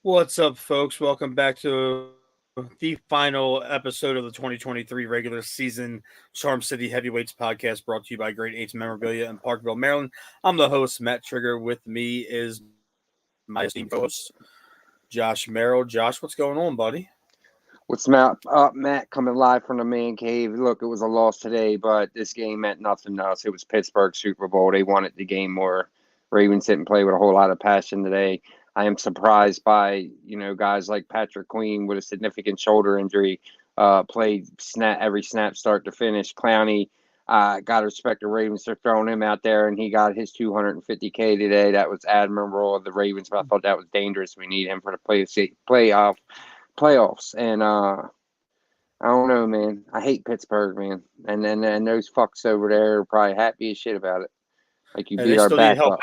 What's up, folks? Welcome back to the final episode of the 2023 regular season Charm City Heavyweights podcast brought to you by Great Eights Memorabilia in Parkville, Maryland. I'm the host, Matt Trigger. With me is my esteemed co-host, Josh Merrill. Josh, what's going on, buddy? What's up, Matt? Coming live from the man cave. Look, it was a loss today, but this game meant nothing to us. It was Pittsburgh Super Bowl. They wanted the game more. Ravens didn't play with a whole lot of passion today. I am surprised by, guys like Patrick Queen with a significant shoulder injury, played every snap start to finish. Clowney, got to respect the Ravens for throwing him out there, and he got his $250K today. That was admirable of the Ravens, but I thought that was dangerous. We need him for the playoffs. And I don't know, man. I hate Pittsburgh, man. And those fucks over there are probably happy as shit about it. Like you beat our backup.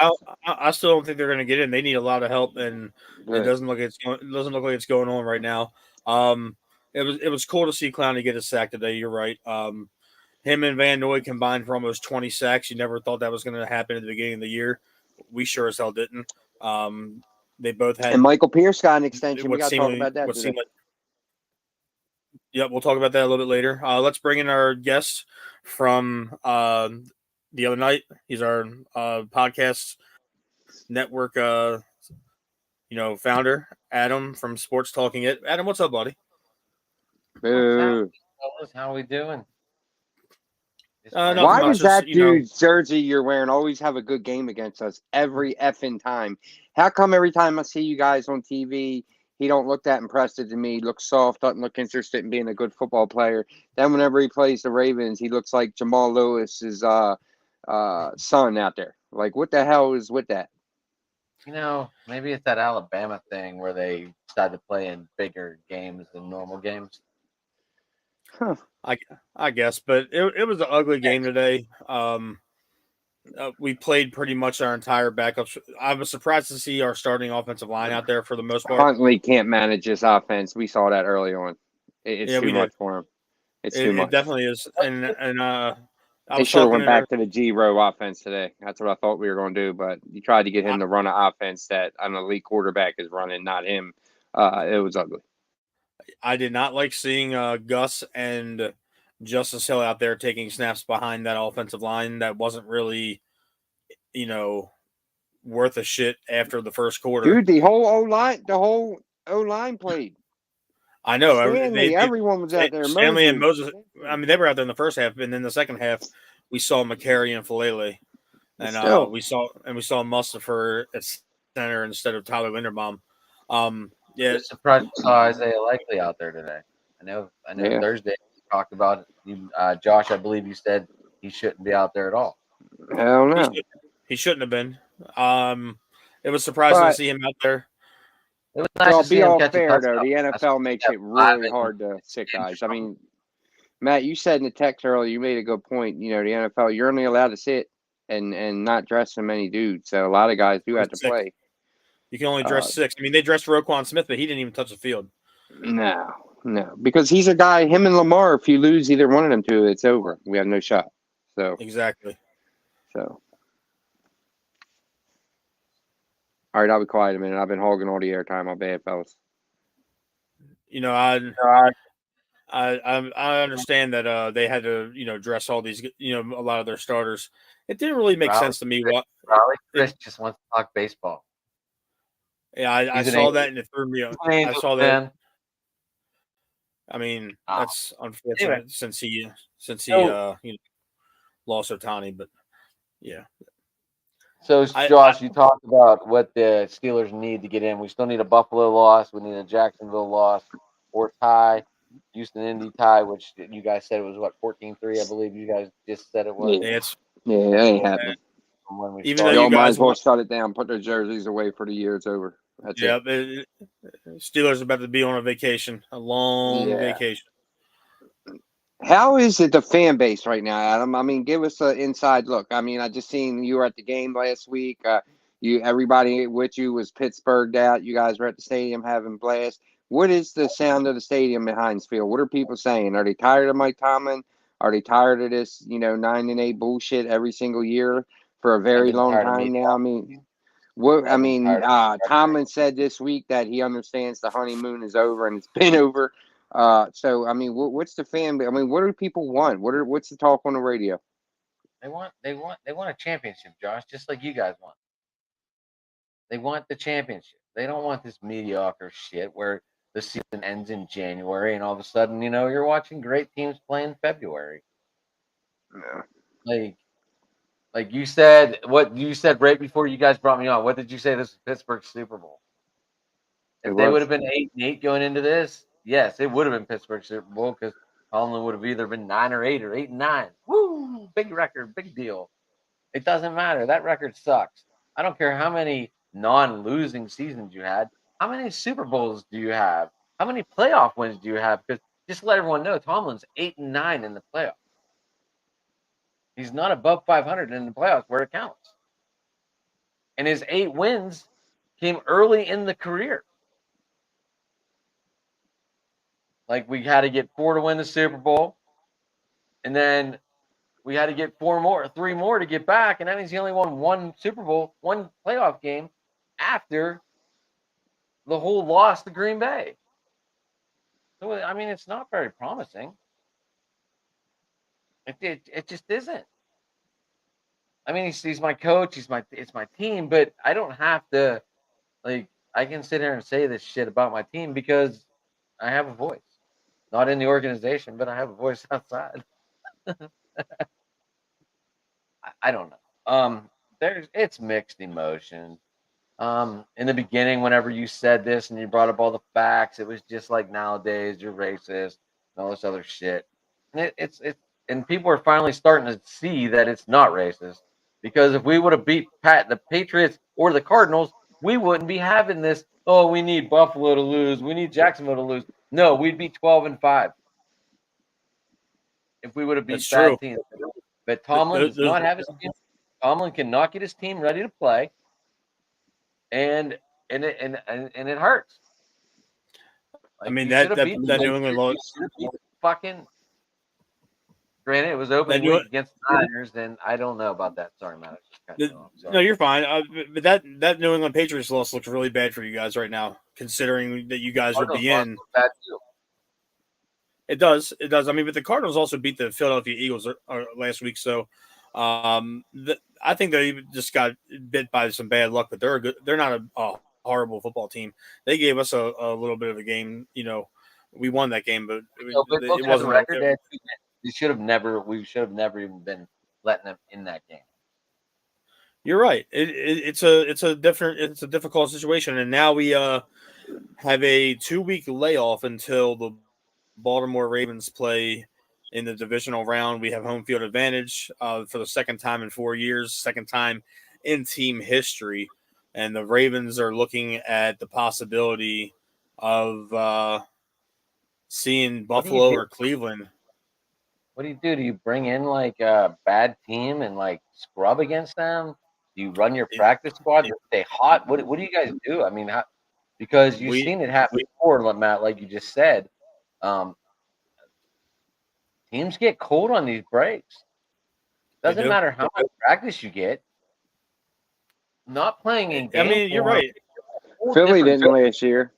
I still don't think they're going to get in. They need a lot of help, and it doesn't look like it's going on right now. It was cool to see Clowney get a sack today. You're right. Him and Van Noy combined for almost 20 sacks. You never thought that was going to happen at the beginning of the year. We sure as hell didn't. They both had. And Michael Pierce got an extension. We got to talk about that today. Yep, we'll talk about that a little bit later. Let's bring in our guest from the other night. He's our podcast network, founder, Adam from Sports Talking It. Adam, what's up, buddy? Boo. How we doing? Why does that dude's jersey you're wearing always have a good game against us every effing time? How come every time I see you guys on TV, he don't look that impressed to me? He looks soft, doesn't look interested in being a good football player. Then whenever he plays the Ravens, he looks like Jamal Lewis's son out there. Like, what the hell is with that? Maybe it's that Alabama thing where they decided to play in bigger games than normal games. Huh. I guess, but it was an ugly game today. We played pretty much our entire backups. I was surprised to see our starting offensive line out there for the most part. Huntley can't manage this offense. We saw that early on. It's too much for him. It's too much. It definitely is. And they should have went back to the G-Row offense today. That's what I thought we were going to do, but you tried to get him to run an offense that an elite quarterback is running, not him. It was ugly. I did not like seeing Gus and Justice Hill out there taking snaps behind that offensive line that wasn't really, worth a shit after the first quarter. Dude, the whole O-line played. I know. Everyone was out there. Stanley and Moses. I mean, they were out there in the first half, and then the second half, we saw McCary and Falele, and we saw Mustipher at center instead of Tyler Linderbaum. Yeah, I'm surprised I saw Isaiah Likely out there today. I know. Thursday we talked about it. Josh, I believe you said he shouldn't be out there at all. Hell no. He shouldn't have been. It was surprising to see him out there. It was nice to see him catch fair, a touchdown. though. The NFL makes it really hard to sit guys. I mean, Matt, you said in the text earlier, you made a good point. The NFL, you're only allowed to sit and not dress so many dudes. So a lot of guys do have to play. You can only dress 6. I mean, they dressed Roquan Smith, but he didn't even touch the field. No, because he's a guy. Him and Lamar. If you lose either one of them two, it's over. We have no shot. So exactly. So. All right, I'll be quiet a minute. I've been hogging all the airtime. My bad, fellas. I understand that they had to dress all these a lot of their starters. It didn't really make sense to me. Chris just wants to talk baseball. Yeah, I saw that and it threw me. I saw that. I mean, that's unfortunate since he lost Ohtani, but yeah. So, Josh, you talked about what the Steelers need to get in. We still need a Buffalo loss. We need a Jacksonville loss or tie. Houston Indy tie, which you guys said it was what 14-3, I believe you guys just said it was. Yeah, it ain't happening. From when we Even though Y'all you might guys as well want, shut it down, put their jerseys away for the year. It's over. That's yeah, it. Steelers are about to be on a vacation, a long Yeah. vacation. How is it the fan base right now, Adam? I mean, give us an inside look. I mean, I just seen you were at the game last week. Everybody with you was Pittsburghed out. You guys were at the stadium having blast. What is the sound of the stadium in Heinz Field? What are people saying? Are they tired of Mike Tomlin? Are they tired of this, 9-8 bullshit every single year for a very long time now? I mean, Tomlin said this week that he understands the honeymoon is over and it's been over. So I mean, what's the fan? I mean, what do people want? What's the talk on the radio? They want a championship, Josh, just like you guys want. They want the championship. They don't want this mediocre shit where the season ends in January and all of a sudden, you're watching great teams play in February. Yeah. Like you said, what you said right before you guys brought me on. What did you say? This is Pittsburgh's Super Bowl. If they would have been 8-8 going into this, yes, it would have been Pittsburgh's Super Bowl because Tomlin would have either been 9-8 or 8-9. Woo! Big record, big deal. It doesn't matter. That record sucks. I don't care how many non-losing seasons you had. How many Super Bowls do you have? How many playoff wins do you have? Because just to let everyone know, Tomlin's 8-9 in the playoffs. He's not above 500 in the playoffs where it counts. And his 8 wins came early in the career. Like we had to get 4 to win the Super Bowl. And then we had to get 3 more to get back. And that means he only won 1 Super Bowl, 1 playoff game after the whole loss to Green Bay. So, I mean, it's not very promising. It just isn't. I mean, he's my coach. It's my team, but I don't have to, I can sit here and say this shit about my team because I have a voice. Not in the organization, but I have a voice outside. I don't know. It's mixed emotions. In the beginning, whenever you said this and you brought up all the facts, it was just like nowadays you're racist and all this other shit. And and people are finally starting to see that it's not racist because if we would have beat the Patriots or the Cardinals, we wouldn't be having this. Oh, we need Buffalo to lose. We need Jacksonville to lose. No, we'd be 12-5 if we would have beat bad teams. But Tomlin does not have his team. Tomlin cannot get his team ready to play, and it hurts. I mean that New England loss. Fucking. Granted, it was opening week against the Niners, and I don't know about that. Sorry, Matt. No, you're fine. But that New England Patriots loss looks really bad for you guys right now, considering that you guys would be in. It does. I mean, but the Cardinals also beat the Philadelphia Eagles last week, so I think they just got bit by some bad luck. But they're not a horrible football team. They gave us a little bit of a game. We won that game, but it wasn't a record. We should have never even been letting them in that game. You're right. It's a difficult situation, and now we have a 2-week layoff until the Baltimore Ravens play in the divisional round. We have home field advantage for the second time in 4 years, second time in team history, and the Ravens are looking at the possibility of seeing Buffalo or Cleveland. What do you do? Do you bring in a bad team and scrub against them? Do you run your practice squad to stay hot? What do you guys do? I mean, because you've seen it happen before, Matt, like you just said. Teams get cold on these breaks. Doesn't matter how much practice you get. Not playing in game. I mean, you're right. Philly didn't last year.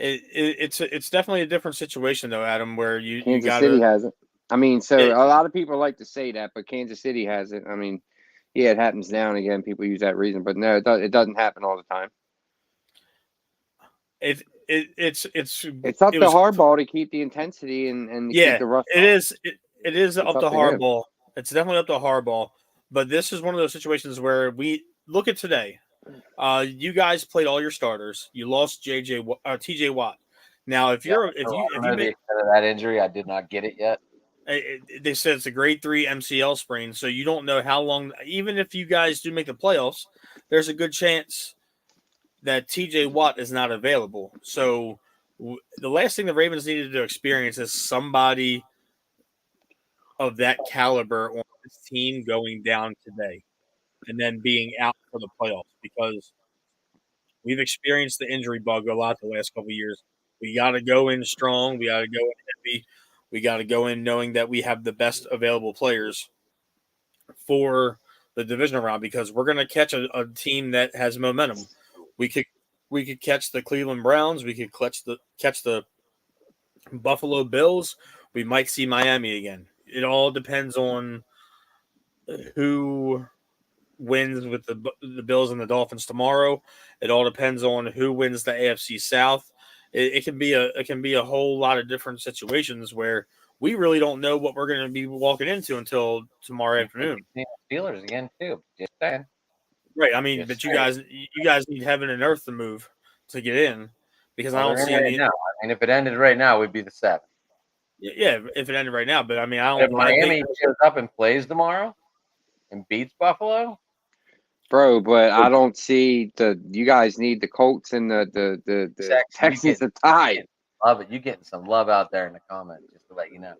It's definitely a different situation though, Adam, where Kansas City hasn't. I mean, a lot of people like to say that, but Kansas City hasn't. I mean, yeah, it happens now and again. People use that reason, but no, it doesn't happen all the time. It's up to Harbaugh to keep the intensity and keep the rust. It is up to Harbaugh. It's definitely up to Harbaugh. But this is one of those situations where we look at today. You guys played all your starters. You lost TJ Watt. Now, if Yeah, you're I if don't you if know you the make extent of that injury. I did not get it yet. they said it's a grade 3 MCL sprain, so you don't know how long. Even if you guys do make the playoffs, there's a good chance that TJ Watt is not available. So the last thing the Ravens needed to experience is somebody of that caliber on this team going down today and then being out for the playoffs, because we've experienced the injury bug a lot the last couple of years. We got to go in strong. We got to go in heavy. We got to go in knowing that we have the best available players for the divisional round, because we're going to catch a team that has momentum. We could catch the Cleveland Browns. We could catch the Buffalo Bills. We might see Miami again. It all depends on who wins with the Bills and the Dolphins tomorrow. It all depends on who wins the AFC South. It can be a whole lot of different situations where we really don't know what we're going to be walking into until tomorrow afternoon. Steelers again too. Just saying. Right. I mean, Just but saying. you guys need heaven and earth to move to get in, because I don't see right any. now. I mean, if it ended right now, we'd be the 7th. Yeah, if it ended right now, but I mean, I If don't. Miami shows up and plays tomorrow and beats Buffalo, Bro, but I don't see you guys need the Colts and the Texans to tie. Love it. You getting some love out there in the comments, just to let you know.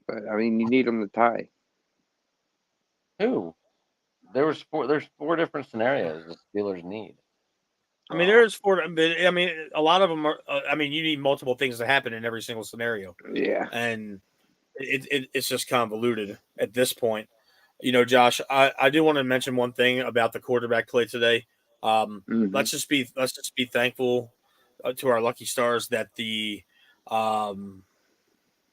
But I mean, you need them to tie. Who? There's 4 different scenarios the Steelers need. I mean, there's 4. I mean, a lot of them are. I mean, you need multiple things to happen in every single scenario. Yeah, and it's just convoluted at this point. You know, Josh, I do want to mention one thing about the quarterback play today. Let's just be thankful to our lucky stars that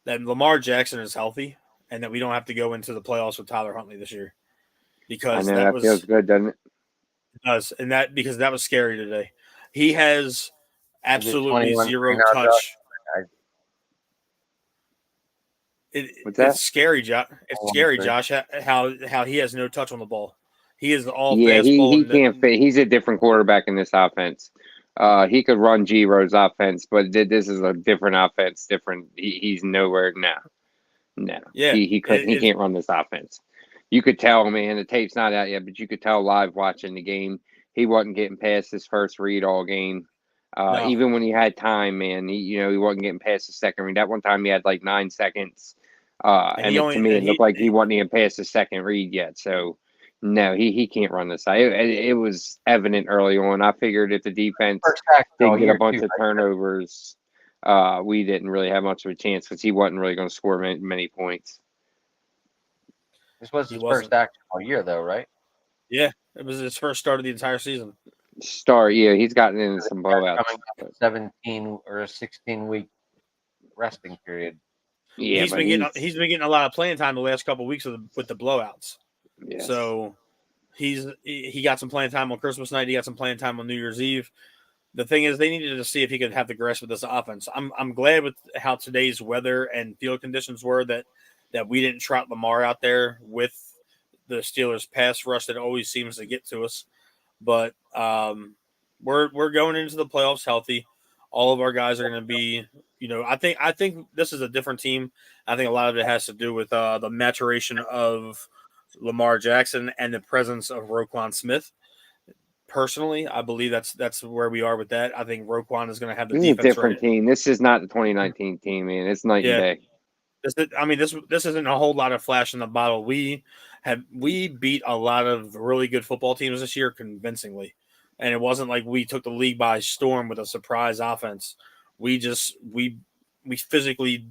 that Lamar Jackson is healthy and that we don't have to go into the playoffs with Tyler Huntley this year, because I know that feels good, doesn't it? It does, and because that was scary today. He has absolutely zero touch. It's scary, Josh. It's scary, Josh. How he has no touch on the ball. He is all fastball. He can't fit. He's a different quarterback in this offense. He could run G-Rose offense, but this is a different offense. Different. He's nowhere now. No. Yeah. He couldn't. He can't run this offense. You could tell, man. The tape's not out yet, but you could tell live watching the game. He wasn't getting past his first read all game. No. Even when he had time, man, he wasn't getting past the second read. That one time he had like 9 seconds. To me, it looked like he wasn't even past the second read yet. So, no, he can't run this side. It was evident early on. I figured if the defense didn't get a bunch of turnovers, we didn't really have much of a chance because he wasn't really going to score many points. This was his first action all year, though, right? Yeah, it was his first start of the entire season. He's gotten into some blowouts. Coming up 17 or a 16-week resting period. Yeah, he's been getting a lot of playing time the last couple of weeks with the blowouts. Yes. So he got some playing time on Christmas night. He got some playing time on New Year's Eve. The thing is, they needed to see if he could have the rest with this offense. I'm glad with how today's weather and field conditions were that we didn't trot Lamar out there with the Steelers' pass rush that always seems to get to us. But we're going into the playoffs healthy. All of our guys are going to be, I think this is a different team. I think a lot of it has to do with the maturation of Lamar Jackson and the presence of Roquan Smith. Personally, I believe that's where we are with that. I think Roquan is going to have the defense. This is a different team. This is not the 2019 team, man. It's night and day. This isn't a whole lot of flash in the bottle. We beat a lot of really good football teams this year convincingly. And it wasn't like we took the league by storm with a surprise offense. We physically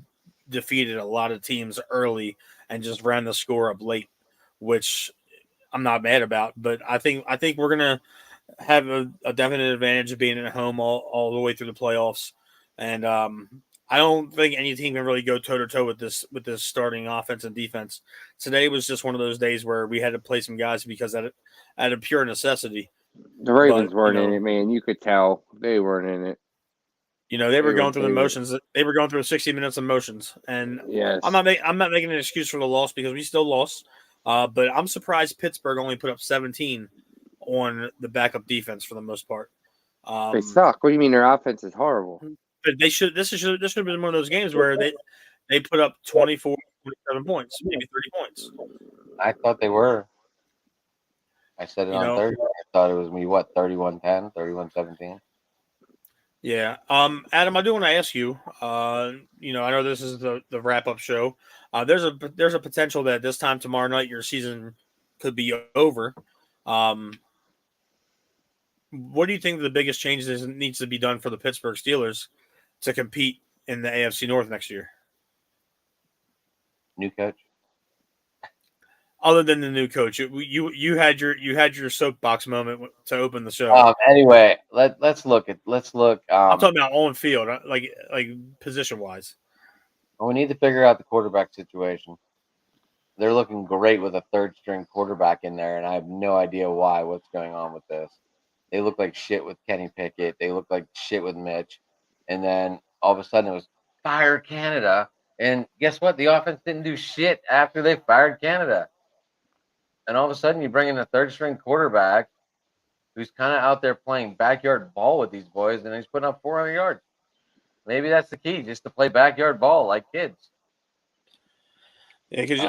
defeated a lot of teams early and just ran the score up late, which I'm not mad about. But I think we're gonna have a definite advantage of being at home all the way through the playoffs. And I don't think any team can really go toe to toe with this starting offense and defense. Today was just one of those days where we had to play some guys because out of pure necessity. The Ravens weren't in it, man. You could tell they weren't in it. They were going through the motions. They were going through 60 minutes of motions, and yes. I'm not making an excuse for the loss because we still lost. But I'm surprised Pittsburgh only put up 17 on the backup defense for the most part. They suck. What do you mean their offense is horrible? But they should. This should have been one of those games where they put up 24, 27 points, maybe 30 points. I thought they were. I said it You on know? Thursday. I thought it was me, 31-10, 31-17. Yeah. Adam, I do want to ask you. I know this is the wrap up show. There's a potential that this time tomorrow night your season could be over. What do you think the biggest changes needs to be done for the Pittsburgh Steelers to compete in the AFC North next year? New coach. Other than the new coach, you had your soapbox moment to open the show. Anyway, let's look. I'm talking about on field, like position wise. Well, we need to figure out the quarterback situation. They're looking great with a third string quarterback in there, and I have no idea why. What's going on with this? They look like shit with Kenny Pickett. They look like shit with Mitch, and then all of a sudden it was fire Canada. And guess what? The offense didn't do shit after they fired Canada. And all of a sudden, you bring in a third-string quarterback who's kind of out there playing backyard ball with these boys, and he's putting up 400 yards. Maybe that's the key, just to play backyard ball like kids. Yeah, because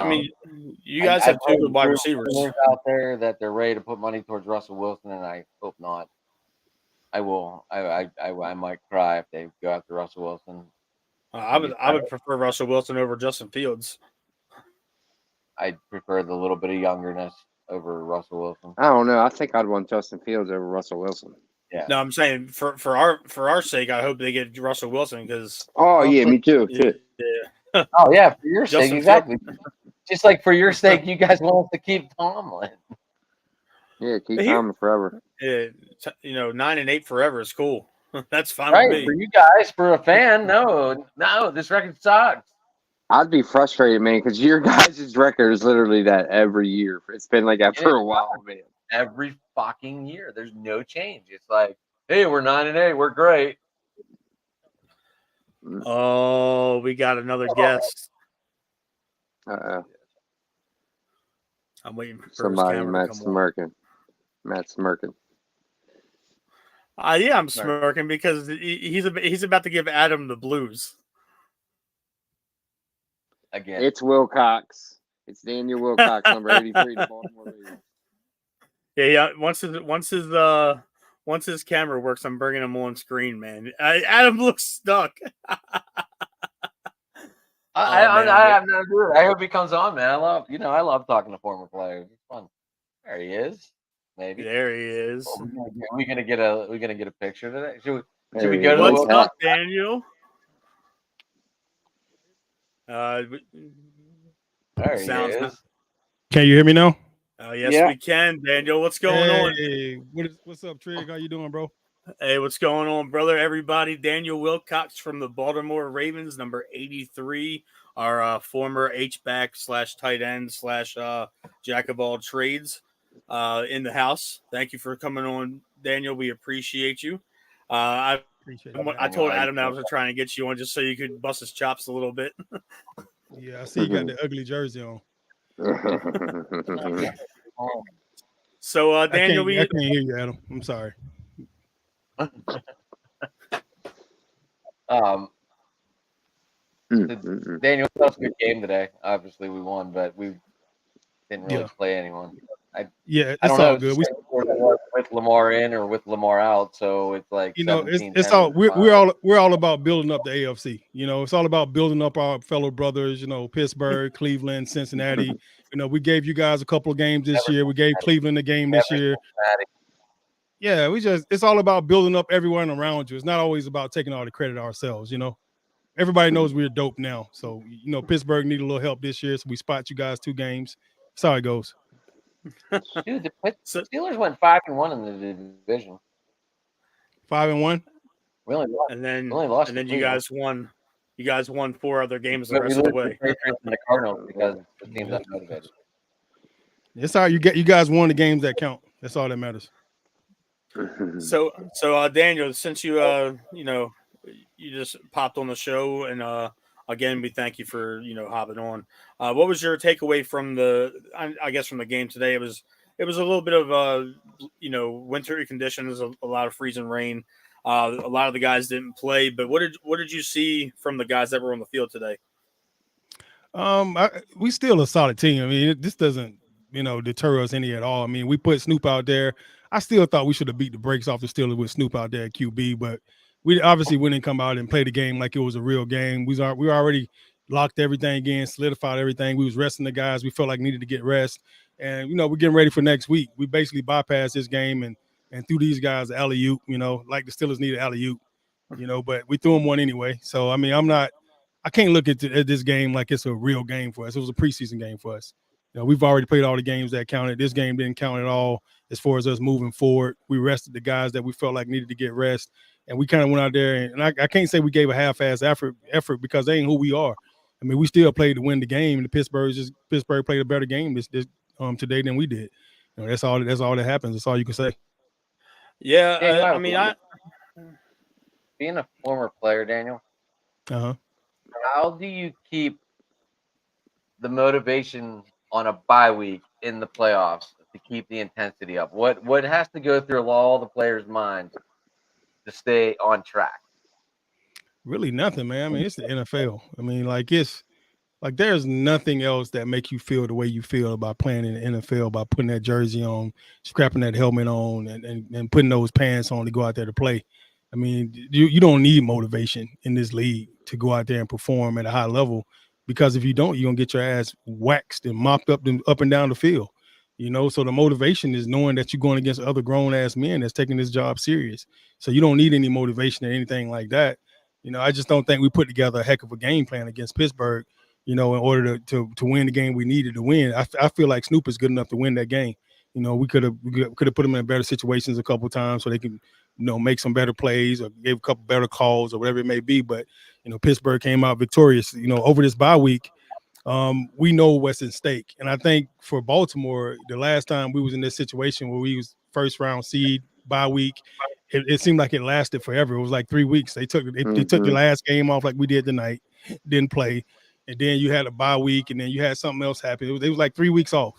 you guys have two good wide receivers out there that they're ready to put money towards Russell Wilson, and I hope not. I will. I might cry if they go after Russell Wilson. I would prefer Russell Wilson over Justin Fields. I'd prefer the little bit of youngerness over Russell Wilson. I don't know. I think I'd want Justin Fields over Russell Wilson. Yeah. No, I'm saying for our sake, I hope they get Russell Wilson because. Oh yeah, me too. Yeah. Oh yeah, for your Justin sake, exactly. Just like for your sake, you guys want us to keep Tomlin. Yeah, keep Tomlin forever. Yeah, 9-8 forever is cool. That's fine Right, with me. for you guys, for a fan, no, this record sucks. I'd be frustrated, man, because your guys' record is literally that every year. It's been like that for a while, man. Every fucking year, there's no change. It's like, hey, we're 9-8, we're great. Oh, we got another guest. I'm waiting for somebody. Matt smirking. Matt smirking. Yeah, I'm smirking because he's about to give Adam the blues. Again. It's Wilcox. It's Daniel Wilcox, number 83, the Baltimore Ravens. Yeah. Once his camera works, I'm bringing him on screen, man. Adam looks stuck. I hope he comes on, man. I love talking to former players. It's fun. There he is. Maybe there he is. We're gonna get a picture today. Should we go to what's up, Daniel? There he is. Can you hear me now? Yes, we can, Daniel. What's going on? Hey, what's up, Trig? How you doing, bro? Hey, what's going on, brother? Everybody, Daniel Wilcox from the Baltimore Ravens, number 83, our former H-back / tight end / jack of all trades in the house. Thank you for coming on, Daniel. We appreciate you. I told Adam that I was trying to get you on just so you could bust his chops a little bit. Yeah, I see you got the ugly jersey on. So, Daniel, I can't hear you, Adam. I'm sorry. Daniel, that was a good game today. Obviously, we won, but we didn't really play anyone. It's all good. With Lamar in or with Lamar out, so it's like it's all we're all about building up the AFC. It's all about building up our fellow brothers. Pittsburgh, Cleveland, Cincinnati. We gave you guys a couple of games this year. We gave Cleveland a game this year. Yeah, it's all about building up everyone around you. It's not always about taking all the credit ourselves. Everybody knows we're dope now. So Pittsburgh need a little help this year, so we spot you guys 2 games. That's how it goes. Dude, the Steelers went 5-1 in the division. 5-1. We only lost. And then you guys won. You guys won 4 other games the rest of the way. The Patriots and the Cardinals because the team's unmotivated. That's how you guys won the games that count. That's all that matters. So Daniel, since you you just popped on the show, and again, we thank you for hopping on. What was your takeaway from the game today? It was it was a little bit of wintry conditions, a lot of freezing rain. A lot of the guys didn't play, but what did you see from the guys that were on the field today? We still a solid team. I mean, this doesn't deter us any at all. I mean, we put Snoop out there. I still thought we should have beat the brakes off the Steelers with Snoop out there at QB, but we obviously wouldn't come out and play the game like it was a real game. We already locked everything in, solidified everything. We was resting the guys we felt like needed to get rest, and we're getting ready for next week. We basically bypassed this game and threw these guys an alley-oop, like the Steelers needed alley-oop, but we threw them one anyway. So I mean, I can't look at this game like it's a real game for us. It was a preseason game for us. We've already played all the games that counted. This game didn't count at all as far as us moving forward. We rested the guys that we felt like needed to get rest, and we kind of went out there. And I can't say we gave a half-ass effort because they ain't who we are. I mean, we still played to win the game. And Pittsburgh played a better game this today than we did. That's all that happens. That's all you can say. Yeah, being a former player, Daniel. How do you keep the motivation on a bye week in the playoffs to keep the intensity up? What has to go through all the players' minds to stay on track? Really nothing, man. I mean, it's the NFL. I mean, it's like there's nothing else that makes you feel the way you feel about playing in the NFL, by putting that jersey on, strapping that helmet on, and putting those pants on to go out there to play. I mean, you don't need motivation in this league to go out there and perform at a high level, because if you don't, you're going to get your ass waxed and mopped up and down the field. So the motivation is knowing that you're going against other grown-ass men that's taking this job serious. So you don't need any motivation or anything like that. I just don't think we put together a heck of a game plan against Pittsburgh, in order to win the game we needed to win. I feel like Snoop is good enough to win that game. We could have put them in better situations a couple of times so they can, make some better plays or gave a couple better calls or whatever it may be. But, Pittsburgh came out victorious, over this bye week. We know what's at stake. And I think for Baltimore, the last time we was in this situation where we was first round seed bye week, it seemed like it lasted forever. It was like 3 weeks. They took the last game off like we did tonight, didn't play. And then you had a bye week, and then you had something else happen. It was like 3 weeks off,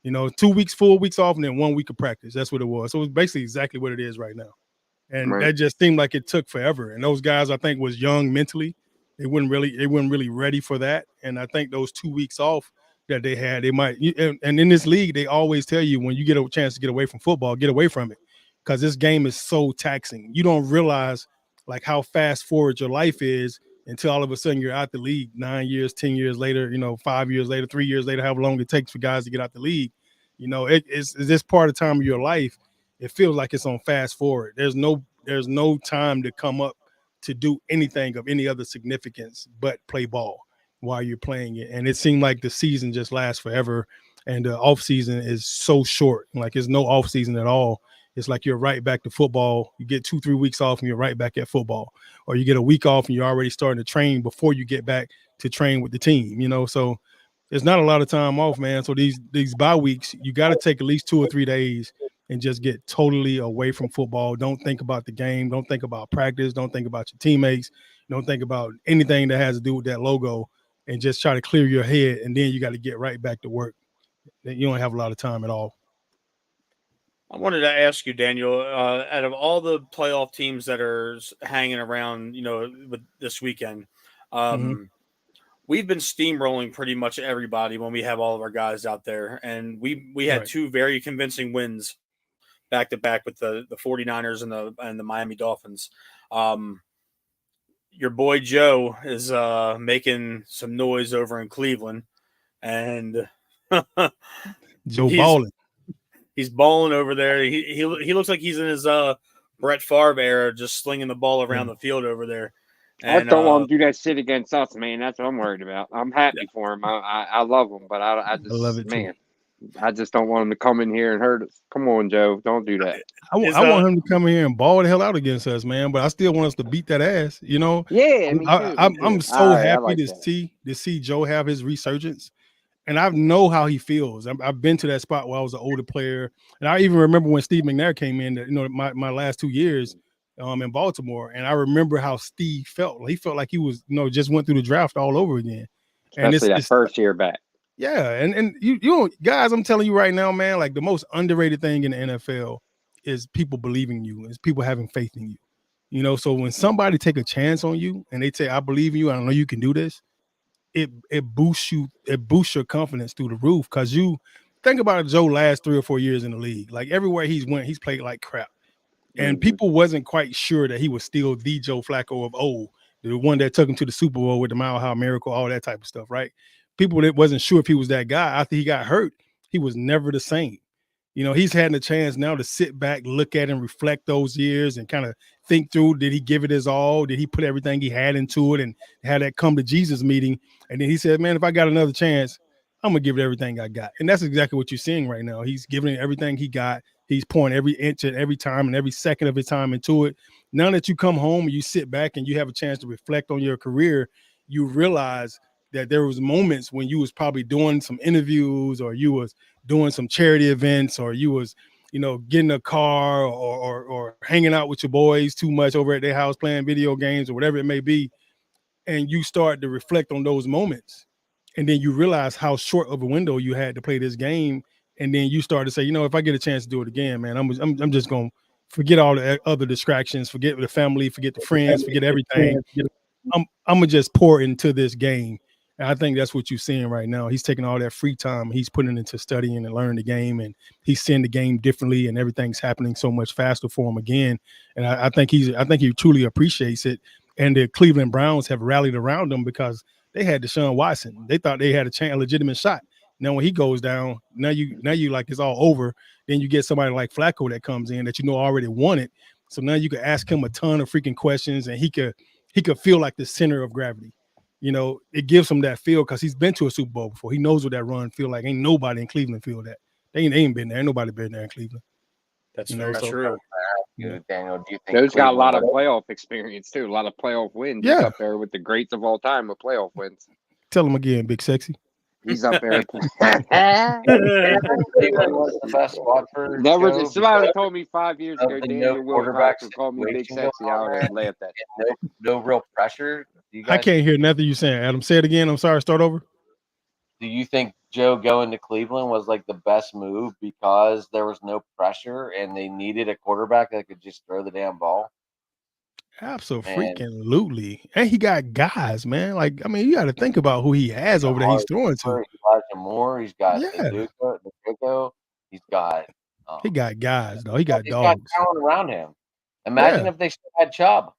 2 weeks, 4 weeks off, and then 1 week of practice. That's what it was. So it was basically exactly what it is right now. And that just seemed like it took forever. And those guys, I think, was young mentally. They weren't really ready for that. And I think those 2 weeks off that they had, they might. And in this league, they always tell you when you get a chance to get away from football, get away from it, because this game is so taxing. You don't realize like how fast forward your life is until all of a sudden you're out the league 9 years, 10 years later, 5 years later, 3 years later, however long it takes for guys to get out the league. It's this part of time of your life. It feels like it's on fast forward. There's no time to come up to do anything of any other significance but play ball while you're playing it. And it seemed like the season just lasts forever, and the off season is so short. Like there's no off season at all. It's like you're right back to football. You get 2-3 weeks off and you're right back at football, or you get a week off and you're already starting to train before you get back to train with the team, so there's not a lot of time off, man. So these bye weeks, you got to take at least 2 or 3 days and just get totally away from football. Don't think about the game. Don't think about practice. Don't think about your teammates. Don't think about anything that has to do with that logo, and just try to clear your head. And then you got to get right back to work. You don't have a lot of time at all. I wanted to ask you, Daniel, out of all the playoff teams that are hanging around, with this weekend, we've been steamrolling pretty much everybody when we have all of our guys out there. And we had 2 very convincing wins back to back with the 49ers and the Miami Dolphins. Your boy Joe is making some noise over in Cleveland, and Joe balling. He's balling over there. He looks like he's in his Brett Favre era, just slinging the ball around the field over there. And, I don't want him to do that shit against us, man. That's what I'm worried about. I'm happy for him. I love him, but I just love it, man. I just don't want him to come in here and hurt us. Come on, Joe. Don't do that. I want him to come in here and ball the hell out against us, man. But I still want us to beat that ass, Yeah, I'm so happy to see Joe have his resurgence. And I know how he feels. I've been to that spot where I was an older player. And I even remember when Steve McNair came in, my last 2 years in Baltimore. And I remember how Steve felt. He felt like he was, just went through the draft all over again. Especially that first year back. Yeah, and you guys, I'm telling you right now, man, like the most underrated thing in the NFL is people believing in you, is people having faith in you. You know, so when somebody take a chance on you and they say, I believe in you, I know you can do this, it boosts you, it boosts your confidence through the roof. Cause you think about Joe last 3 or 4 years in the league. Like everywhere he's went, he's played like crap. And people wasn't quite sure that he was still the Joe Flacco of old, the one that took him to the Super Bowl with the Mile High Miracle, all that type of stuff, right? People that wasn't sure if he was that guy after he got hurt, he was never the same. You know, he's had the chance now to sit back, look at and reflect those years and kind of think through, did he give it his all? Did he put everything he had into it and had that come to Jesus meeting? And then he said, man, if I got another chance, I'm going to give it everything I got. And that's exactly what you're seeing right now. He's giving it everything he got. He's pouring every inch and every time and every second of his time into it. Now that you come home and you sit back and you have a chance to reflect on your career, you realize that there was moments when you was probably doing some interviews or you was doing some charity events or you was, you know, getting a car or hanging out with your boys too much over at their house playing video games or whatever it may be. And you start to reflect on those moments. And then you realize how short of a window you had to play this game. And then you start to say, you know, if I get a chance to do it again, man, I'm just going to forget all the other distractions, forget the family, forget the friends, forget everything. I'm going to just pour into this game. And I think that's what you're seeing right now. He's taking all that free time. He's putting it into studying and learning the game. And he's seeing the game differently and everything's happening so much faster for him again. And I think he truly appreciates it. And the Cleveland Browns have rallied around him because they had Deshaun Watson. They thought they had a legitimate shot. Now, when he goes down, now you like it's all over. Then you get somebody like Flacco that comes in that you know already won it. So now you can ask him a ton of freaking questions, and he could feel like the center of gravity. You know, it gives him that feel because he's been to a Super Bowl before. He knows what that run feel like. Ain't nobody in Cleveland feel that. They ain't been there. Ain't nobody been there in Cleveland. That's true. Daniel, do you think Joe's got a lot of playoff experience too, a lot of playoff wins. Yeah. He's up there with the greats of all time with playoff wins. Tell him again, Big Sexy. He's up there. was the best spot for Never. Joe Somebody because told me 5 years ago, of the Daniel no Will quarterback Cox would call me Big situation Sexy. going I on would have laughed at. no real pressure? Do you I guys, can't hear nothing you saying, Adam. Say it again. I'm sorry. Start over. do you think Joe going to Cleveland was like the best move because there was no pressure and they needed a quarterback that could just throw the damn ball? Absolutely. And he got guys, man. Like, I mean, you got to think about who he has over there he's throwing to. Elijah Moore, he's got Yeah. the Duco, he's got He got guys, though. He got he's got dogs. talent around him. Imagine if they still had Chubb.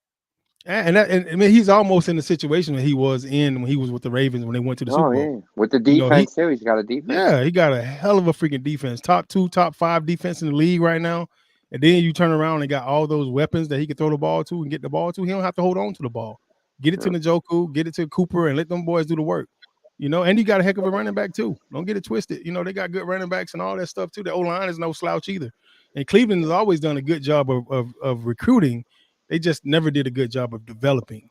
And I mean, he's almost in the situation that he was in when he was with the Ravens when they went to the Super Bowl. Yeah. With the You know, defense too, he's got a defense. Yeah, he got a hell of a freaking defense. Top 2, top 5 defense in the league right now. And then you turn around and got all those weapons that he can throw the ball to and get the ball to. He don't have to hold on to the ball. Get it to Njoku, get it to Cooper, and let them boys do the work. You know, and you got a heck of a running back too. Don't get it twisted. You know, they got good running backs and all that stuff too. The O-line is no slouch either. And Cleveland has always done a good job of recruiting. They just never did a good job of developing,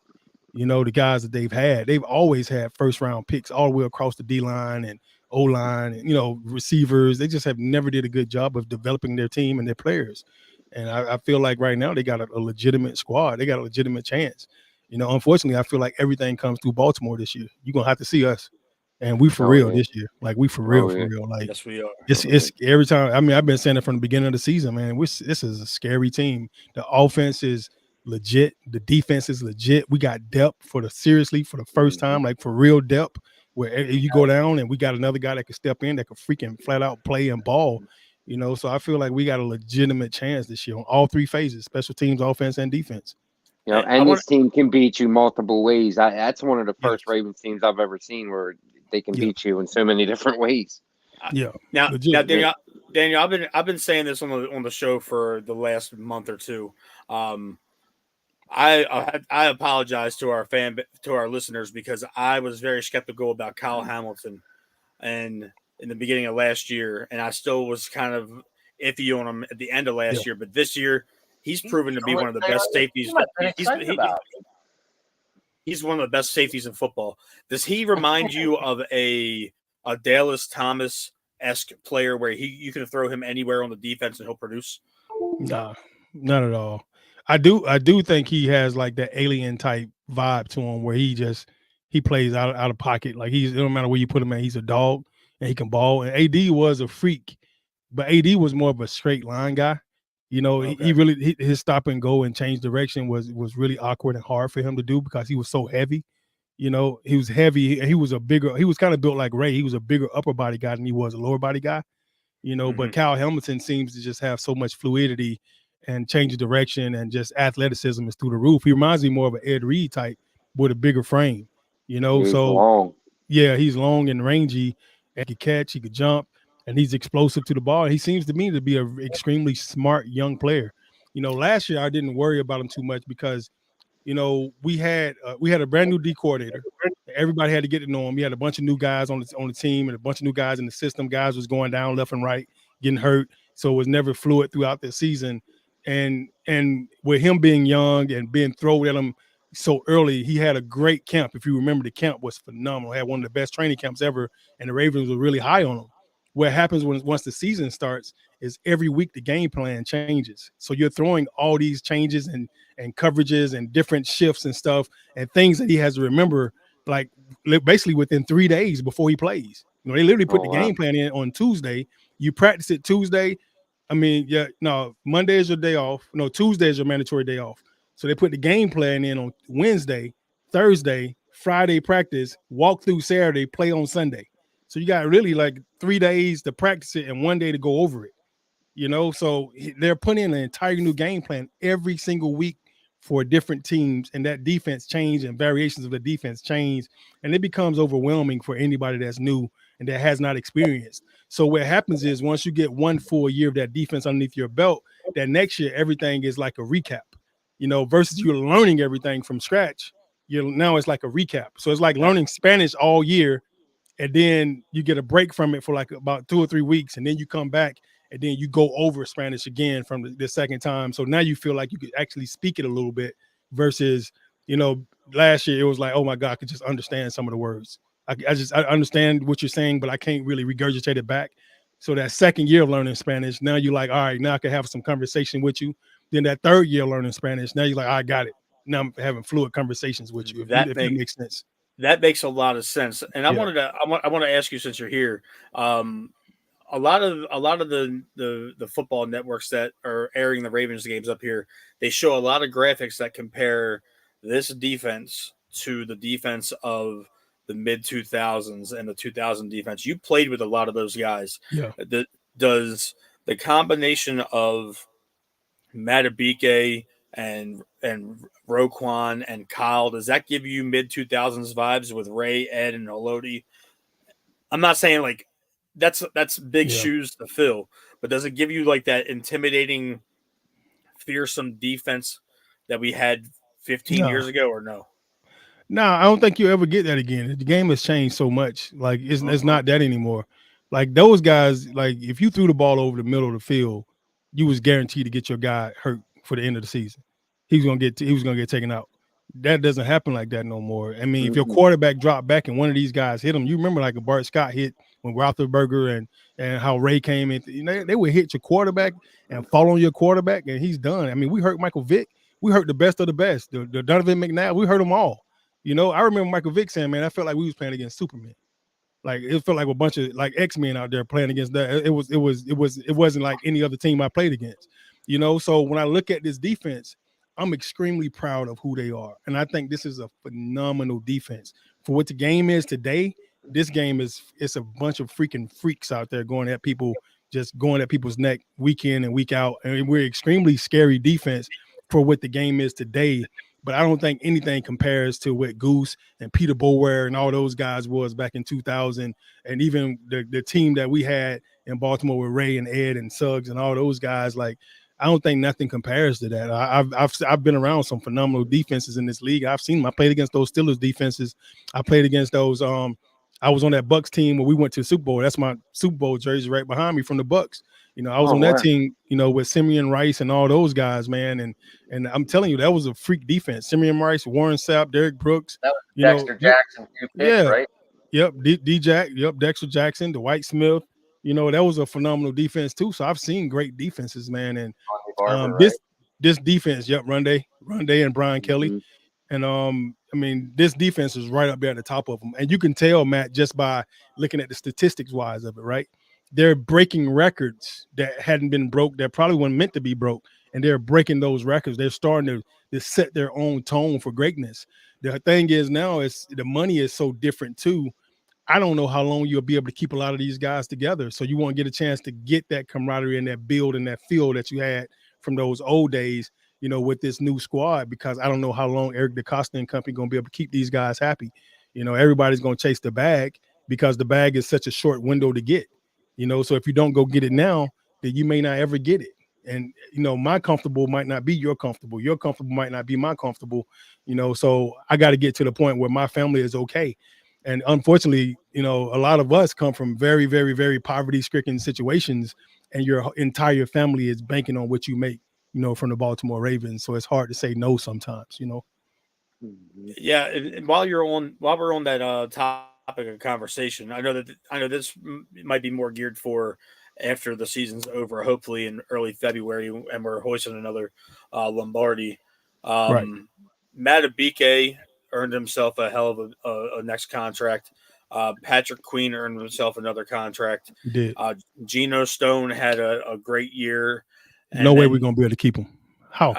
you know, the guys that they've had. They've always had first-round picks all the way across the D-line and O-line and, you know, receivers. They just have never did a good job of developing their team and their players. And I feel like right now they got a legitimate squad. They got a legitimate chance. You know, unfortunately, I feel like everything comes through Baltimore this year. You're going to have to see us. And we for real this year. Like, we for real, for real. Like, yes, we are. It's every time. I mean, I've been saying it from the beginning of the season, man. This is a scary team. The offense is legit. The defense is legit. We got depth for the first time, like for real depth, where you go down and we got another guy that can step in that can freaking flat out play and ball, you know. So I feel like we got a legitimate chance this year on all 3 phases: special teams, offense, and defense. You know, and this team can beat you multiple ways. That's one of the first Ravens teams I've ever seen where they can beat you in so many different ways. Yeah. Now Daniel, I've been saying this on the show for the last month or two. I apologize to our listeners because I was very skeptical about Kyle Hamilton, and in the beginning of last year, and I still was kind of iffy on him at the end of last year. But this year, he's proven to be one of the best safeties. He's one of the best safeties in football. Does he remind you of a Dallas Thomas-esque player where you can throw him anywhere on the defense and he'll produce? Nah, not at all. I do think he has like that alien type vibe to him where he plays out of pocket. Like it don't matter where you put him at, he's a dog. and he can ball. And AD was a freak, but AD was more of a straight line guy. You know, he really his stop and go and change direction was really awkward and hard for him to do because he was so heavy. You know, he was heavy and he was kind of built like Ray. He was a bigger upper body guy than he was a lower body guy. You know, but Kyle Hamilton seems to just have so much fluidity and change of direction and just athleticism is through the roof. He reminds me more of an Ed Reed type with a bigger frame. You know, He's so long. Yeah, he's long and rangy. And he could catch, he could jump. And he's explosive to the ball. He seems to me to be an extremely smart young player. You know, last year I didn't worry about him too much because, you know, we had a brand new D coordinator. Everybody had to get to know him. We had a bunch of new guys on the team and a bunch of new guys in the system. Guys was going down left and right, getting hurt. So it was never fluid throughout the season. And with him being young and being thrown at him so early, he had a great camp. If you remember, the camp was phenomenal. He had one of the best training camps ever, and the Ravens were really high on him. What happens once the season starts is every week the game plan changes. So you're throwing all these changes and coverages and different shifts and stuff and things that he has to remember, like basically within 3 days before he plays. You know, they literally put the game plan in on Tuesday. You practice it Tuesday. I mean, Monday is your day off. No, Tuesday is your mandatory day off. So they put the game plan in on Wednesday, Thursday, Friday practice, walk through Saturday, play on Sunday. So you got really like 3 days to practice it and 1 day to go over it, you know? So they're putting in an entire new game plan every single week for different teams, and that defense change and variations of the defense change, and it becomes overwhelming for anybody that's new and that has not experienced. So what happens is once you get 1 full year of that defense underneath your belt, that next year everything is like a recap, you know, versus you're learning everything from scratch. Now it's like a recap. So it's like learning Spanish all year, and then you get a break from it for like about 2 or 3 weeks, and then you come back and then you go over Spanish again from the second time. So now you feel like you could actually speak it a little bit versus, you know, last year it was like, oh my God, I could just understand some of the words. I understand what you're saying, but I can't really regurgitate it back. So that second year of learning Spanish, now you're like, all right, now I can have some conversation with you. Then that third year learning Spanish, now you're like, I got it. Now I'm having fluid conversations with you. If that makes sense. That makes a lot of sense. And I want to ask you, since you're here, a lot of the football networks that are airing the Ravens games up here, they show a lot of graphics that compare this defense to the defense of the mid 2000s and the 2000 defense. You played with a lot of those guys. Yeah. Does the combination of Matabike and Roquan and Kyle, does that give you mid 2000s vibes with Ray, Ed, and Elodie? I'm not saying like that's big shoes to fill, but does it give you like that intimidating, fearsome defense that we had 15 years ago, or no? No, I don't think you'll ever get that again. The game has changed so much. Like it's not that anymore. Like those guys, like if you threw the ball over the middle of the field, you was guaranteed to get your guy hurt for the end of the season. He was gonna get taken out. That doesn't happen like that no more. I mean, if your quarterback dropped back and one of these guys hit him, you remember like a Bart Scott hit when Roethlisberger and how Ray came in. You know, they would hit your quarterback and fall on your quarterback, and he's done. I mean, we hurt Michael Vick. We hurt the best of the best. The Donovan McNabb. We hurt them all. You know, I remember Michael Vick saying, "Man, I felt like we was playing against Superman. Like it felt like a bunch of like X-Men out there playing against that. It wasn't like any other team I played against. You know, so when I look at this defense, I'm extremely proud of who they are, and I think this is a phenomenal defense for what the game is today. This game it's a bunch of freaking freaks out there going at people, just going at people's neck week in and week out, and we're extremely scary defense for what the game is today. But I don't think anything compares to what Goose and Peter Boulware and all those guys was back in 2000, and even the team that we had in Baltimore with Ray and Ed and Suggs and all those guys. Like, I don't think nothing compares to that. I've been around some phenomenal defenses in this league. I've seen them. I played against those Steelers defenses. I played against those. I was on that Bucks team where we went to the Super Bowl. That's my Super Bowl jersey right behind me from the Bucks. You know, I was on that team, you know, with Simeon Rice and all those guys, man. And I'm telling you, that was a freak defense. Simeon Rice, Warren Sapp, Derrick Brooks. That was Dexter Jackson, right? Yep, D-Jack. Yep, Dexter Jackson, Dwight Smith. You know, that was a phenomenal defense too. So I've seen great defenses, man. And Barber, this defense, Runday and Brian Kelly. And I mean, this defense is right up there at the top of them. And you can tell, Matt, just by looking at the statistics wise of it, right? They're breaking records that hadn't been broke, that probably weren't meant to be broke. And they're breaking those records. They're starting to set their own tone for greatness. The thing is now is the money is so different too. I don't know how long you'll be able to keep a lot of these guys together. So you won't get a chance to get that camaraderie and that build and that feel that you had from those old days, you know, with this new squad, because I don't know how long Eric DeCosta and company going to be able to keep these guys happy. You know, everybody's going to chase the bag because the bag is such a short window to get, you know, so if you don't go get it now, then you may not ever get it. And, you know, my comfortable might not be your comfortable. Your comfortable might not be my comfortable, you know, so I got to get to the point where my family is okay. And unfortunately, you know, a lot of us come from very, very, very poverty-stricken situations, and your entire family is banking on what you make, you know, from the Baltimore Ravens. So it's hard to say no sometimes, you know. Yeah, and while we're on that topic of conversation, I know this might be more geared for after the season's over, hopefully in early February, and we're hoisting another Lombardi. Right. Madubuike earned himself a hell of a next contract. Patrick Queen earned himself another contract. He did. Geno Stone had a great year. No way we're going to be able to keep him. How?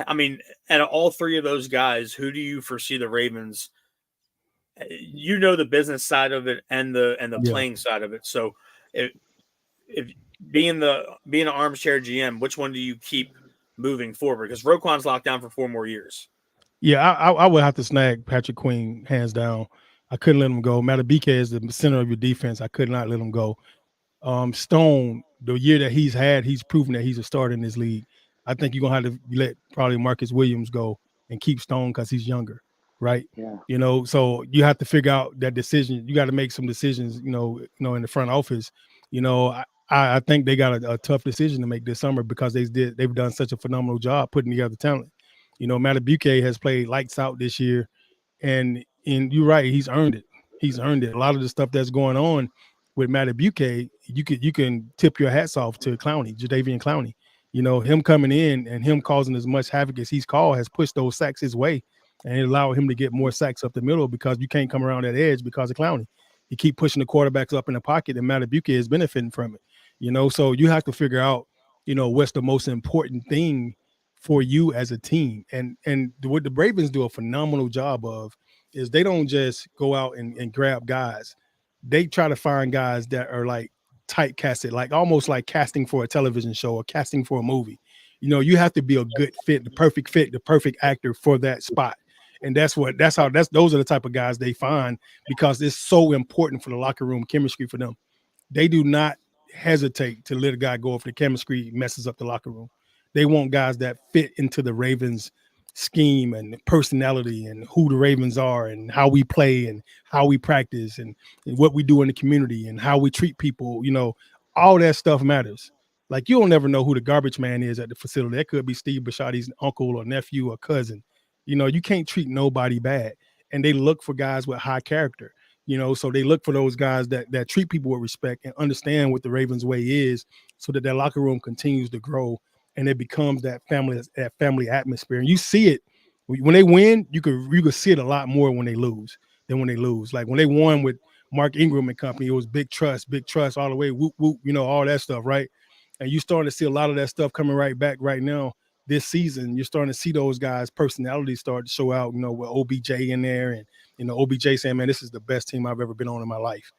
I mean, and all three of those guys, who do you foresee the Ravens? You know the business side of it and the playing side of it. So, if being an armchair GM, which one do you keep moving forward? Because Roquan's locked down for 4 more years. Yeah, I would have to snag Patrick Queen hands down. I couldn't let him go. Madubuike is the center of your defense. I could not let him go. Stone, the year that he's had, he's proven that he's a starter in this league. I think you're gonna have to let probably Marcus Williams go and keep Stone because he's younger, right? Yeah. You know, so you have to figure out that decision. You got to make some decisions, you know, in the front office. You know, I think they got a tough decision to make this summer because they've done such a phenomenal job putting together talent. You know, Madubuike has played lights out this year, and you're right, he's earned it. He's earned it. A lot of the stuff that's going on with Madubuike, you can tip your hats off to Jadeveon Clowney. You know, him coming in and him causing as much havoc as he's caused has pushed those sacks his way, and it allowed him to get more sacks up the middle because you can't come around that edge because of Clowney. You keep pushing the quarterbacks up in the pocket, and Madubuike is benefiting from it. You know, so you have to figure out, you know, what's the most important thing for you as a team. And what the Ravens do a phenomenal job of is they don't just go out and grab guys. They try to find guys that are like typecasted, like almost like casting for a television show or casting for a movie. You know, you have to be a good fit, the perfect actor for that spot. And those are the type of guys they find because it's so important for the locker room chemistry for them. They do not hesitate to let a guy go if the chemistry messes up the locker room. They want guys that fit into the Ravens scheme and personality and who the Ravens are and how we play and how we practice and what we do in the community and how we treat people. You know, all that stuff matters. Like, you don't never know who the garbage man is at the facility. That could be Steve Bisciotti's uncle or nephew or cousin. You know, you can't treat nobody bad. And they look for guys with high character. You know, so they look for those guys that treat people with respect and understand what the Ravens way is so that their locker room continues to grow and it becomes that family atmosphere. And you see it when they win, you could see it a lot more when they lose than when they lose. Like when they won with Mark Ingram and company, it was big trust all the way, whoop, whoop, you know, all that stuff, right? And you're starting to see a lot of that stuff coming right back right now this season. You're starting to see those guys' personalities start to show out, you know, with OBJ in there and, you know, OBJ saying, man, this is the best team I've ever been on in my life.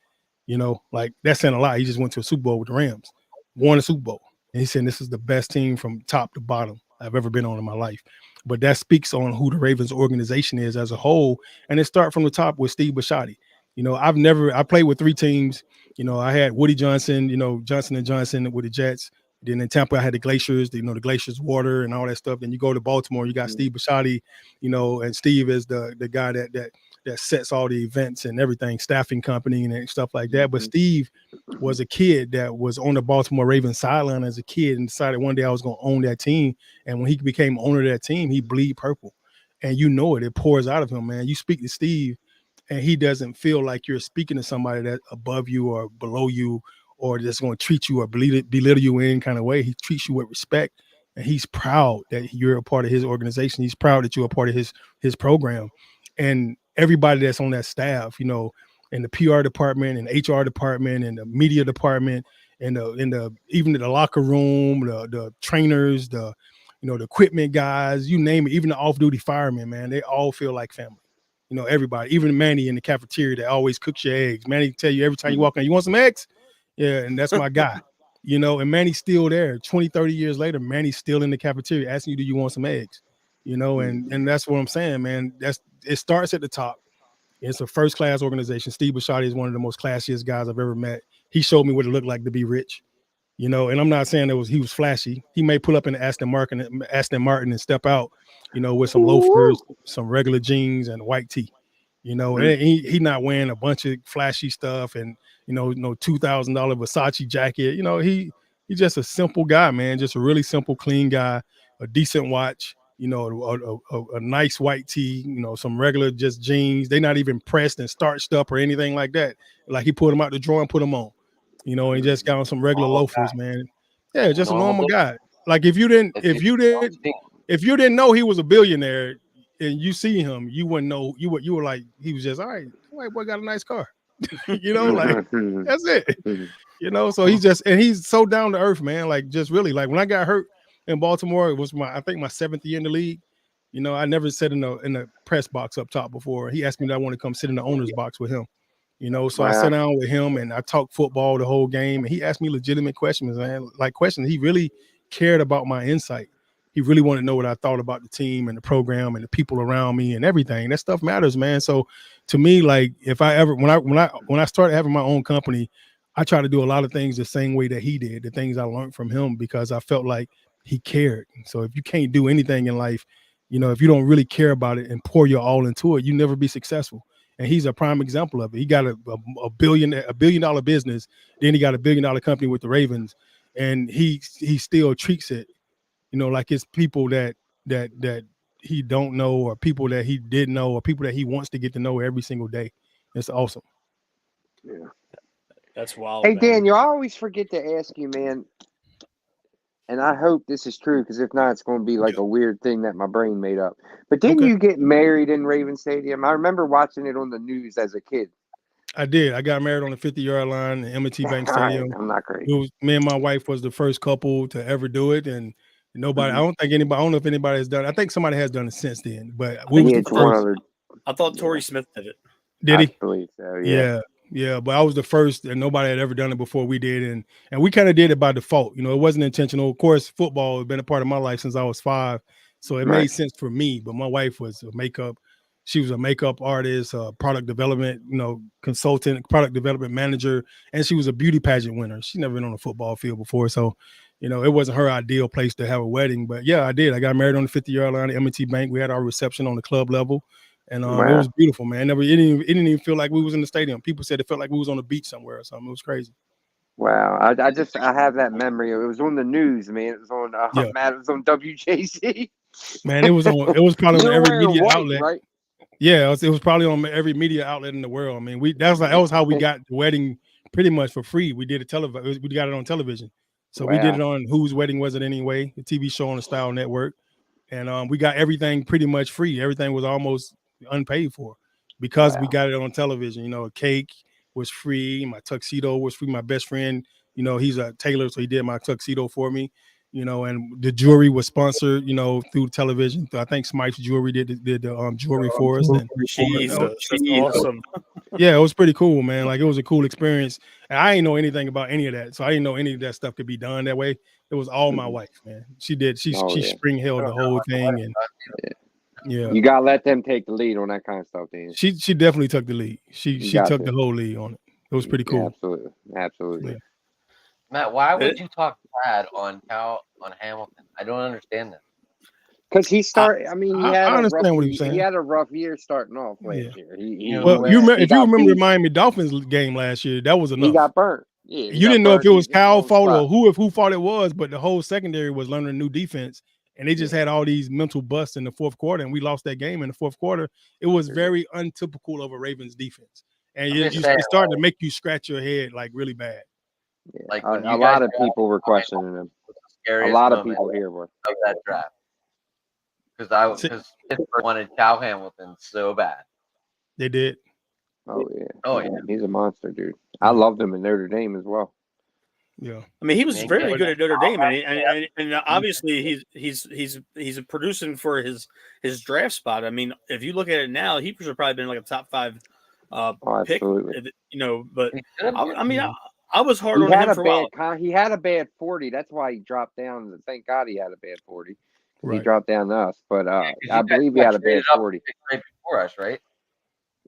You know, like that's saying a lot. He just went to a Super Bowl with the Rams, won a Super Bowl. And he's saying this is the best team from top to bottom I've ever been on in my life. But that speaks on who the Ravens organization is as a whole. And it starts from the top with Steve Bisciotti. You know, I played with 3 teams. You know, I had Woody Johnson, you know, Johnson & Johnson with the Jets. Then in Tampa, I had the Glaciers, you know, the Glaciers water and all that stuff. Then you go to Baltimore, you got Steve Bisciotti, you know, and Steve is the guy that sets all the events and everything, staffing company and stuff like that. But Steve was a kid that was on the Baltimore Ravens sideline as a kid and decided one day I was going to own that team. And when he became owner of that team, he bleed purple. And you know it pours out of him, man. You speak to Steve and he doesn't feel like you're speaking to somebody that's above you or below you or just going to treat you or belittle you in any kind of way. He treats you with respect and he's proud that you're a part of his organization. He's proud that you're a part of his program, and everybody that's on that staff, you know, in the PR department and HR department and the media department and even the locker room, the trainers, the equipment guys, you name it, even the off-duty firemen, man, they all feel like family. You know, everybody, even Manny in the cafeteria that always cooks your eggs. Manny tell you every time you walk in, you want some eggs? Yeah, and that's my guy. You know, and Manny's still there. 20, 30 years later, Manny's still in the cafeteria asking you, do you want some eggs? You know, and that's what I'm saying, man. It starts at the top. It's a first-class organization. Steve Bisciotti is one of the most classiest guys I've ever met. He showed me what it looked like to be rich. You know, and I'm not saying he was flashy. He may pull up in the Aston Martin and step out, you know, with some loafers, some regular jeans and white tee. You know, and he not wearing a bunch of flashy stuff and $2,000 Versace jacket. You know, he's just a simple guy, man. Just a really simple, clean guy. A decent watch. You know, a nice white tee. You know, some regular just jeans. They're not even pressed and starched up or anything like that. Like he pulled them out the drawer and put them on. You know, and he just got on some regular loafers, man. Yeah, just a normal guy. Like if you didn't know he was a billionaire and you see him, you wouldn't know. You were like, he was just all right. White boy got a nice car. You know, like that's it. You know, so he's so down to earth, man. Like just really, like when I got hurt in Baltimore, it was I think my 7th year in the league. You know, I never sat in the press box up top before. He asked me that I want to come sit in the owner's box with him. You know, so I sat down with him and I talked football the whole game. And he asked me legitimate questions, man. Like questions. He really cared about my insight. He really wanted to know what I thought about the team and the program and the people around me and everything. That stuff matters, man. So to me, like if I ever when I started having my own company, I try to do a lot of things the same way that he did, the things I learned from him, because I felt like he cared. So if you can't do anything in life, you know, if you don't really care about it and pour your all into it, you never be successful. And he's a prime example of it. He got a $1 billion business. Then he got a $1 billion company with the Ravens, and he still treats it, you know, like it's people that he don't know, or people that he did know, or people that he wants to get to know every single day. It's awesome. Yeah, that's wild. Hey, man. Daniel, I always forget to ask you, man. And I hope this is true, because if not, it's going to be like a weird thing that my brain made up. But didn't you get married in Raven Stadium? I remember watching it on the news as a kid. I did. I got married on the 50-yard line in M&T Bank Stadium. I'm not crazy. It was, me and my wife was the first couple to ever do it, and nobody. I don't know if anybody has done it. I think somebody has done it since then, but we was the first. I thought Torrey Smith did it. Did he? I believe so. Yeah, but I was the first, and nobody had ever done it before we did, and we kind of did it by default. You know, it wasn't intentional. Of course, football has been a part of my life since I was 5, so it made sense for me. But my wife was a makeup. She was a makeup artist, product development, consultant, product development manager, and she was a beauty pageant winner. She's never been on a football field before, so it wasn't her ideal place to have a wedding. But yeah, I did. I got married on the 50-yard line at M&T Bank. We had our reception on the club level. And it was beautiful, man. It didn't even feel like we was in the stadium. People said it felt like we was on the beach somewhere or something. It was crazy. Wow, I have that memory. It was on the news, man. It was on it was on WJC. Man, it was probably on every media outlet. Right? Yeah, it was probably on every media outlet in the world. I mean, that was how we got the wedding pretty much for free. We did we got it on television. So we did it on Whose Wedding Was It Anyway, the TV show on the Style Network. And we got everything pretty much free. Everything was almost unpaid for because we got it on television. A cake was free, my tuxedo was free. My best friend, he's a tailor, so he did my tuxedo for me. And the jewelry was sponsored, through television. I think Smythe's Jewelry did the jewelry for us. And, that's awesome. Yeah, it was pretty cool, man. Like, it was a cool experience. And I didn't know anything about any of that, so I didn't know any of that stuff could be done that way. It was all my wife, man. She did. She spring held the whole thing, and you gotta let them take the lead on that kind of stuff, Dan. She definitely took the lead. She took the whole lead on it. It was pretty cool. Yeah, absolutely. Yeah. Matt, why would you talk bad on Hamilton? I don't understand that. Because he started. I understand what he was saying. He had a rough year starting off last year. If you remember the Miami Dolphins game last year, that was enough. He got burnt. Yeah, you didn't know if it was Cal's fault or who fault it was, but the whole secondary was learning a new defense, and they just had all these mental busts in the fourth quarter, and we lost that game in the fourth quarter. It was very untypical of a Ravens defense, and it started to make you scratch your head like really bad. Yeah, like a lot of people were questioning him. scariest lot of moment people here were. of that draft. Because Pittsburgh wanted Cal Hamilton so bad. They did. Oh yeah. Oh, yeah. He's a monster, dude. I loved him in Notre Dame as well. Yeah. I mean, he was Man, very yeah. good at Notre Dame, and obviously he's producing for his draft spot. I mean, if you look at it now, he should have probably been like a top 5 pick. Absolutely. But He should have I mean, been. I was hard He on had him a for a while. bad he had a bad 40. That's why he dropped down. Thank God he had a bad 40. He Right. dropped down to us. But I You believe he guys had a bad traded up 40. right before us, right?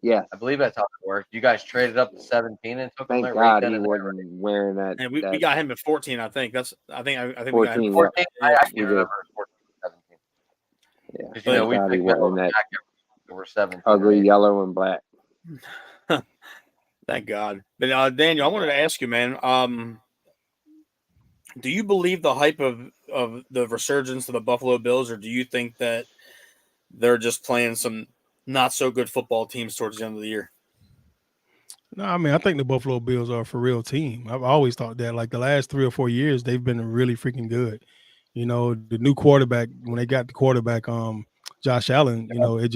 Yes. I believe that's how it worked. You guys traded up to 17 and took him Thank right God then he and there. wasn't wearing that. And we got him at 14, I think. I think we got him 14, at 14. I we can't did. remember 14, 17. Yeah. Because Thank we God he picked wasn't Pittsburgh that back over 17. ugly right? yellow and black. Thank God. But Daniel, I wanted to ask you, man. Do you believe the hype of the resurgence of the Buffalo Bills, or do you think that they're just playing some not so good football teams towards the end of the year? No, I mean, I think the Buffalo Bills are a for real team. I've always thought that. Like the last 3 or 4 years, they've been really freaking good. You know, the new quarterback, when they got the quarterback, Josh Allen, you know, it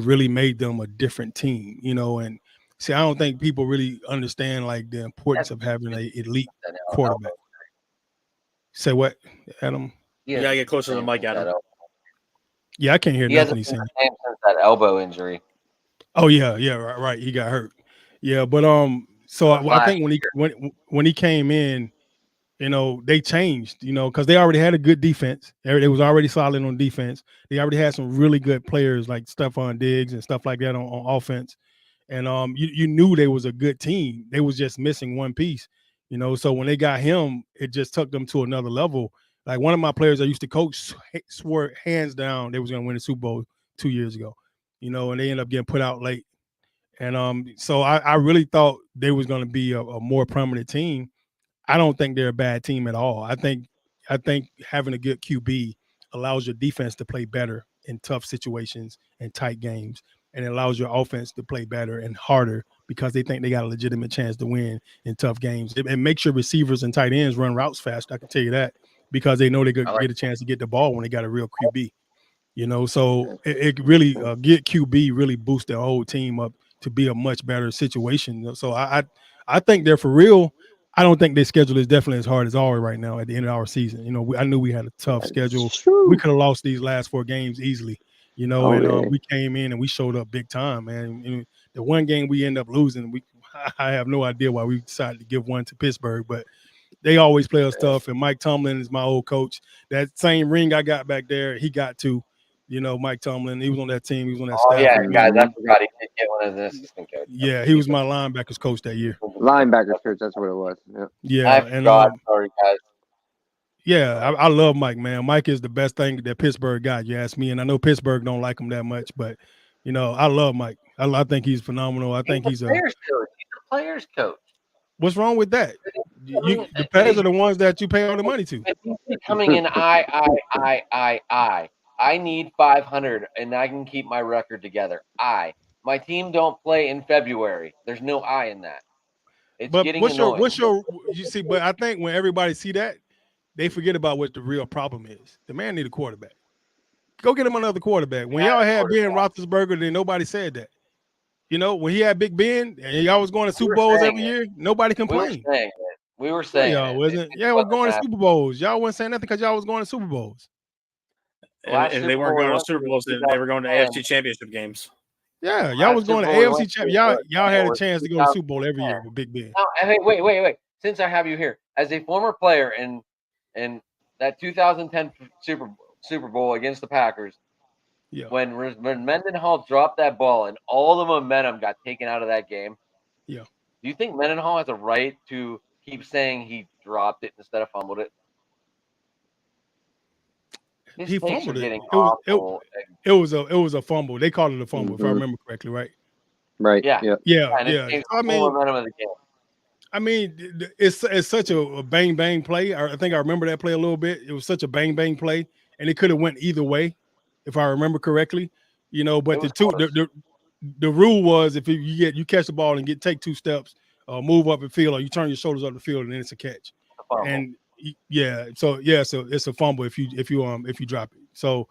really made them a different team, you know. And see, I don't think people really understand like the importance of having an elite quarterback. Say what, Adam? You gotta get closer to the mic, Adam. Yeah, I can't hear He nothing hasn't he's been saying. the same since that elbow injury. Oh yeah, right. He got hurt. Yeah, but so I think when he came in, you know, they changed, you know, because they already had a good defense. They was already solid on defense. They already had some really good players like Stephon Diggs and stuff like that on offense. And you knew they was a good team. They was just missing one piece, you know. So when they got him, it just took them to another level. Like one of my players I used to coach swore hands down they was going to win the Super Bowl 2 years ago, you know, and they ended up getting put out late. And so I really thought they was going to be a more prominent team. I don't think they're a bad team at all. I think having a good QB allows your defense to play better in tough situations and tight games, and it allows your offense to play better and harder because they think they got a legitimate chance to win in tough games. It makes your receivers and tight ends run routes fast. I can tell you that because they know they could get a chance to get the ball when they got a real QB. You know, so it really get QB really boosts their whole team up to be a much better situation. So I think they're for real. I don't think their schedule is definitely as hard as ours right now at the end of our season. You know, I knew we had a tough schedule. We could have lost these last 4 games easily, you know, we came in and we showed up big time, man. And the one game we end up losing, I have no idea why we decided to give one to Pittsburgh, but they always play us tough. And Mike Tomlin is my old coach. That same ring I got back there, he got to. You know, Mike Tomlin, he was on that team. He was on that staff. Oh, yeah, guys, I forgot he did get one of the assistant coaches. Yeah, he was my linebackers coach that year. Linebackers coach, that's what it was. Yeah, and sorry, guys. Yeah, I love Mike, man. Mike is the best thing that Pittsburgh got, you ask me. And I know Pittsburgh don't like him that much, but, you know, I love Mike. I think he's phenomenal. I think he's a player's coach. What's wrong with that? The players are the ones that you pay all the money to. Coming in, I need 500, and I can keep my record together. My team don't play in February. There's no I in that. It's getting annoying. You see? But I think when everybody see that, they forget about what the real problem is. The man need a quarterback. Go get him another quarterback. When y'all had Ben Roethlisberger, then nobody said that. You know, when he had Big Ben and y'all was going to Super Bowls every year, nobody complained. We were saying y'all wasn't. Yeah, we're going to Super Bowls. Y'all wasn't saying nothing because y'all was going to Super Bowls. And they weren't going to Super Bowls. They were going to AFC Championship games. Yeah, y'all was going to AFC Championship. Y'all had a chance to go to Super Bowl every year with Big Ben. Now, wait. Since I have you here, as a former player in that 2010 Super Bowl against the Packers, when Mendenhall dropped that ball and all the momentum got taken out of that game, do you think Mendenhall has a right to keep saying he dropped it instead of fumbled it? He fumbled it. It was a fumble. They called it a fumble, if I remember correctly, right? Right. Yeah. I mean, it's such a bang bang play. I think I remember that play a little bit. It was such a bang bang play, and it could have went either way, if I remember correctly. You know, but the rule was if you catch the ball and take 2 steps, move up the field, or you turn your shoulders up the field, and then it's a catch. And So it's a fumble if you drop it. So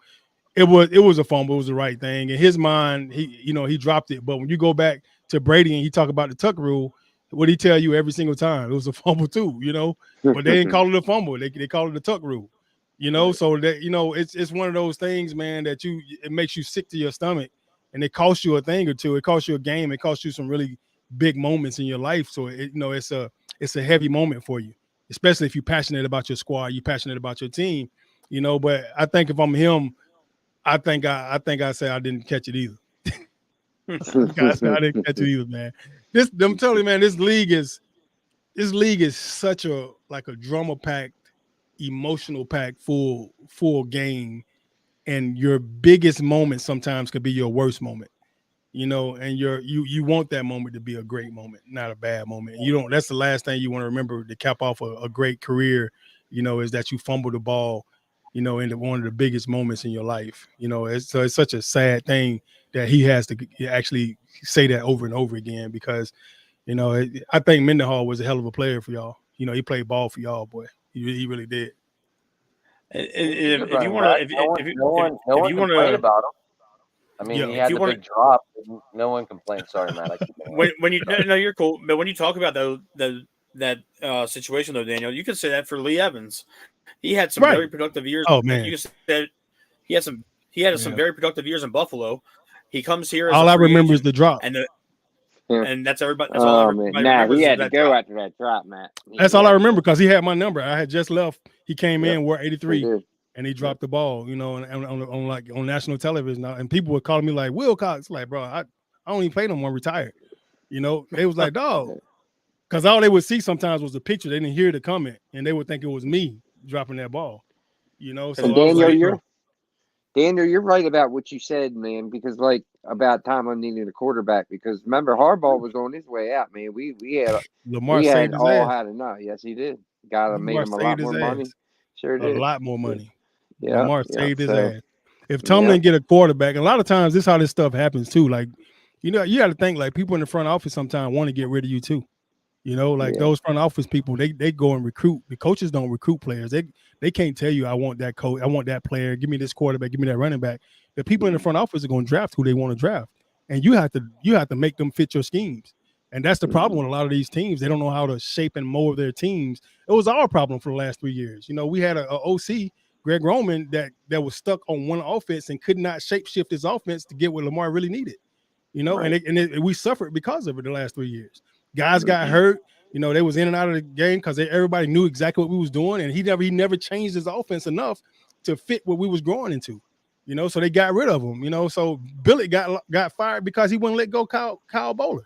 it was a fumble. It was the right thing. In his mind, he dropped it. But when you go back to Brady and he talk about the tuck rule, what he tell you every single time? It was a fumble too, But they didn't call it a fumble. They call it a tuck rule, So that it's one of those things, man, that it makes you sick to your stomach, and it costs you a thing or two. It costs you a game. It costs you some really big moments in your life. So it's a heavy moment for you, especially if you're passionate about your squad, you're passionate about your team, But I think if I'm him, I think I say I didn't catch it either. I didn't catch it either, man. I'm telling you, man, this league is such a drama-packed, emotional-packed, full game, and your biggest moment sometimes could be your worst moment. And you want that moment to be a great moment, not a bad moment. That's the last thing you want to remember to cap off a great career, is that you fumble the ball, into one of the biggest moments in your life. It's such a sad thing that he has to actually say that over and over again because, I think Mendenhall was a hell of a player for y'all. He played ball for y'all, boy. He really did. If you want to, no one complained about him. I mean, he had the big drop. No one complained. Sorry, Matt. When you no, you're cool. But when you talk about that situation, though, Daniel, you could say that for Lee Evans. He had some very productive years. Oh man, you could say he had some very productive years in Buffalo. He comes here. All I remember is the drop, and that's everybody. That's all everybody remembers. He had to go after that drop, Matt. That's all I remember because he had my number. I had just left. He came in, wore 83. And he dropped the ball, on national television now, and people were calling me like Wilcox, like, bro, I don't even play no more, retired. They was like, dog, because all they would see sometimes was the picture. They didn't hear the comment, and they would think it was me dropping that ball. So Daniel, you're right about what you said, man. Because about Tomlin needing a quarterback. Because remember, Harbaugh was on his way out, man. We had Lamar had enough. Yes, he did. Got made him a lot more money. Sure did. A lot more money. Yeah, Lamar saved his ass. If Tomlin get a quarterback, a lot of times this is how this stuff happens too. Like, you got to think like people in the front office sometimes want to get rid of you too. Those front office people, they go and recruit. The coaches don't recruit players. They can't tell you I want that coach, I want that player, give me this quarterback, give me that running back. The people in the front office are going to draft who they want to draft, and you have to make them fit your schemes. And that's the problem with a lot of these teams. They don't know how to shape and mold their teams. It was our problem for the last 3 years. We had a OC. Greg Roman that was stuck on one offense and could not shape shift his offense to get what Lamar really needed, and we suffered because of it the last 3 years. Guys got hurt, they was in and out of the game because everybody knew exactly what we was doing, and he never changed his offense enough to fit what we was growing into, so they got rid of him, so Billy got fired because he wouldn't let go Kyle Bowler.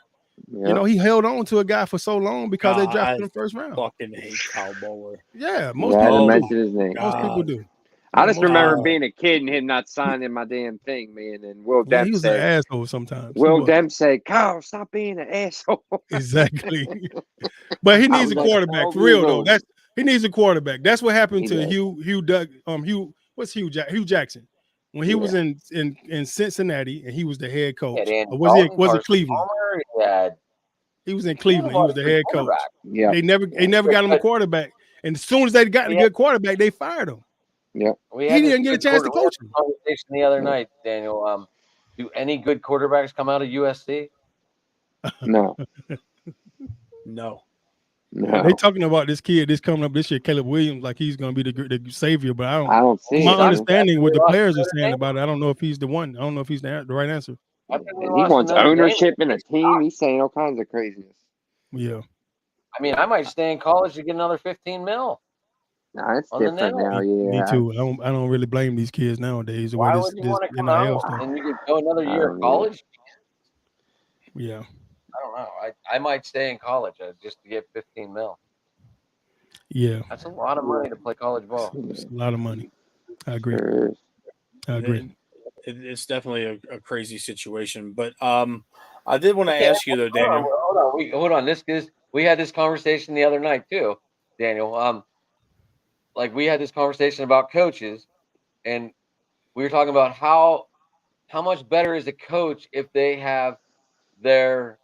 Yeah. He held on to a guy for so long because they drafted him in the first round. Fucking hate Kyle Bowler. Yeah, most people do. I just remember being a kid and him not signing my damn thing, man. And Will Dempsey, he was an asshole sometimes. Will Dempsey, Kyle, stop being an asshole. Exactly. But he needs a quarterback for real though. He needs a quarterback. That's what happened to Hugh Jackson when he was in Cincinnati and he was the head coach. Was it Cleveland? He was in Cleveland. He was the head coach. Yeah. They never got him a quarterback. And as soon as they got a good quarterback, they fired him. Yeah. He didn't get a chance to coach him. Conversation the other night, Daniel. Do any good quarterbacks come out of USC? No. No. They talking about this kid this coming up this year, Caleb Williams, like he's going to be the savior, but I don't see my understanding what the players are saying about it. I don't know if he's the one. I don't know if he's the right answer. He wants ownership in a team. He's saying all kinds of craziness. Yeah. I mean, I might stay in college to get another $15 million. No, it's different now. Me too. I don't really blame these kids nowadays. Why would you want to come out and you could go another year of college? Yeah. I don't know. I might stay in college just to get $15 million. Yeah. That's a lot of money to play college ball. It's a lot of money. I agree. I agree. It's definitely a crazy situation. But I did want to ask you though, Daniel. Hold on. We had this conversation the other night too, Daniel. Like we had this conversation about coaches, and we were talking about how much better is a coach if they have their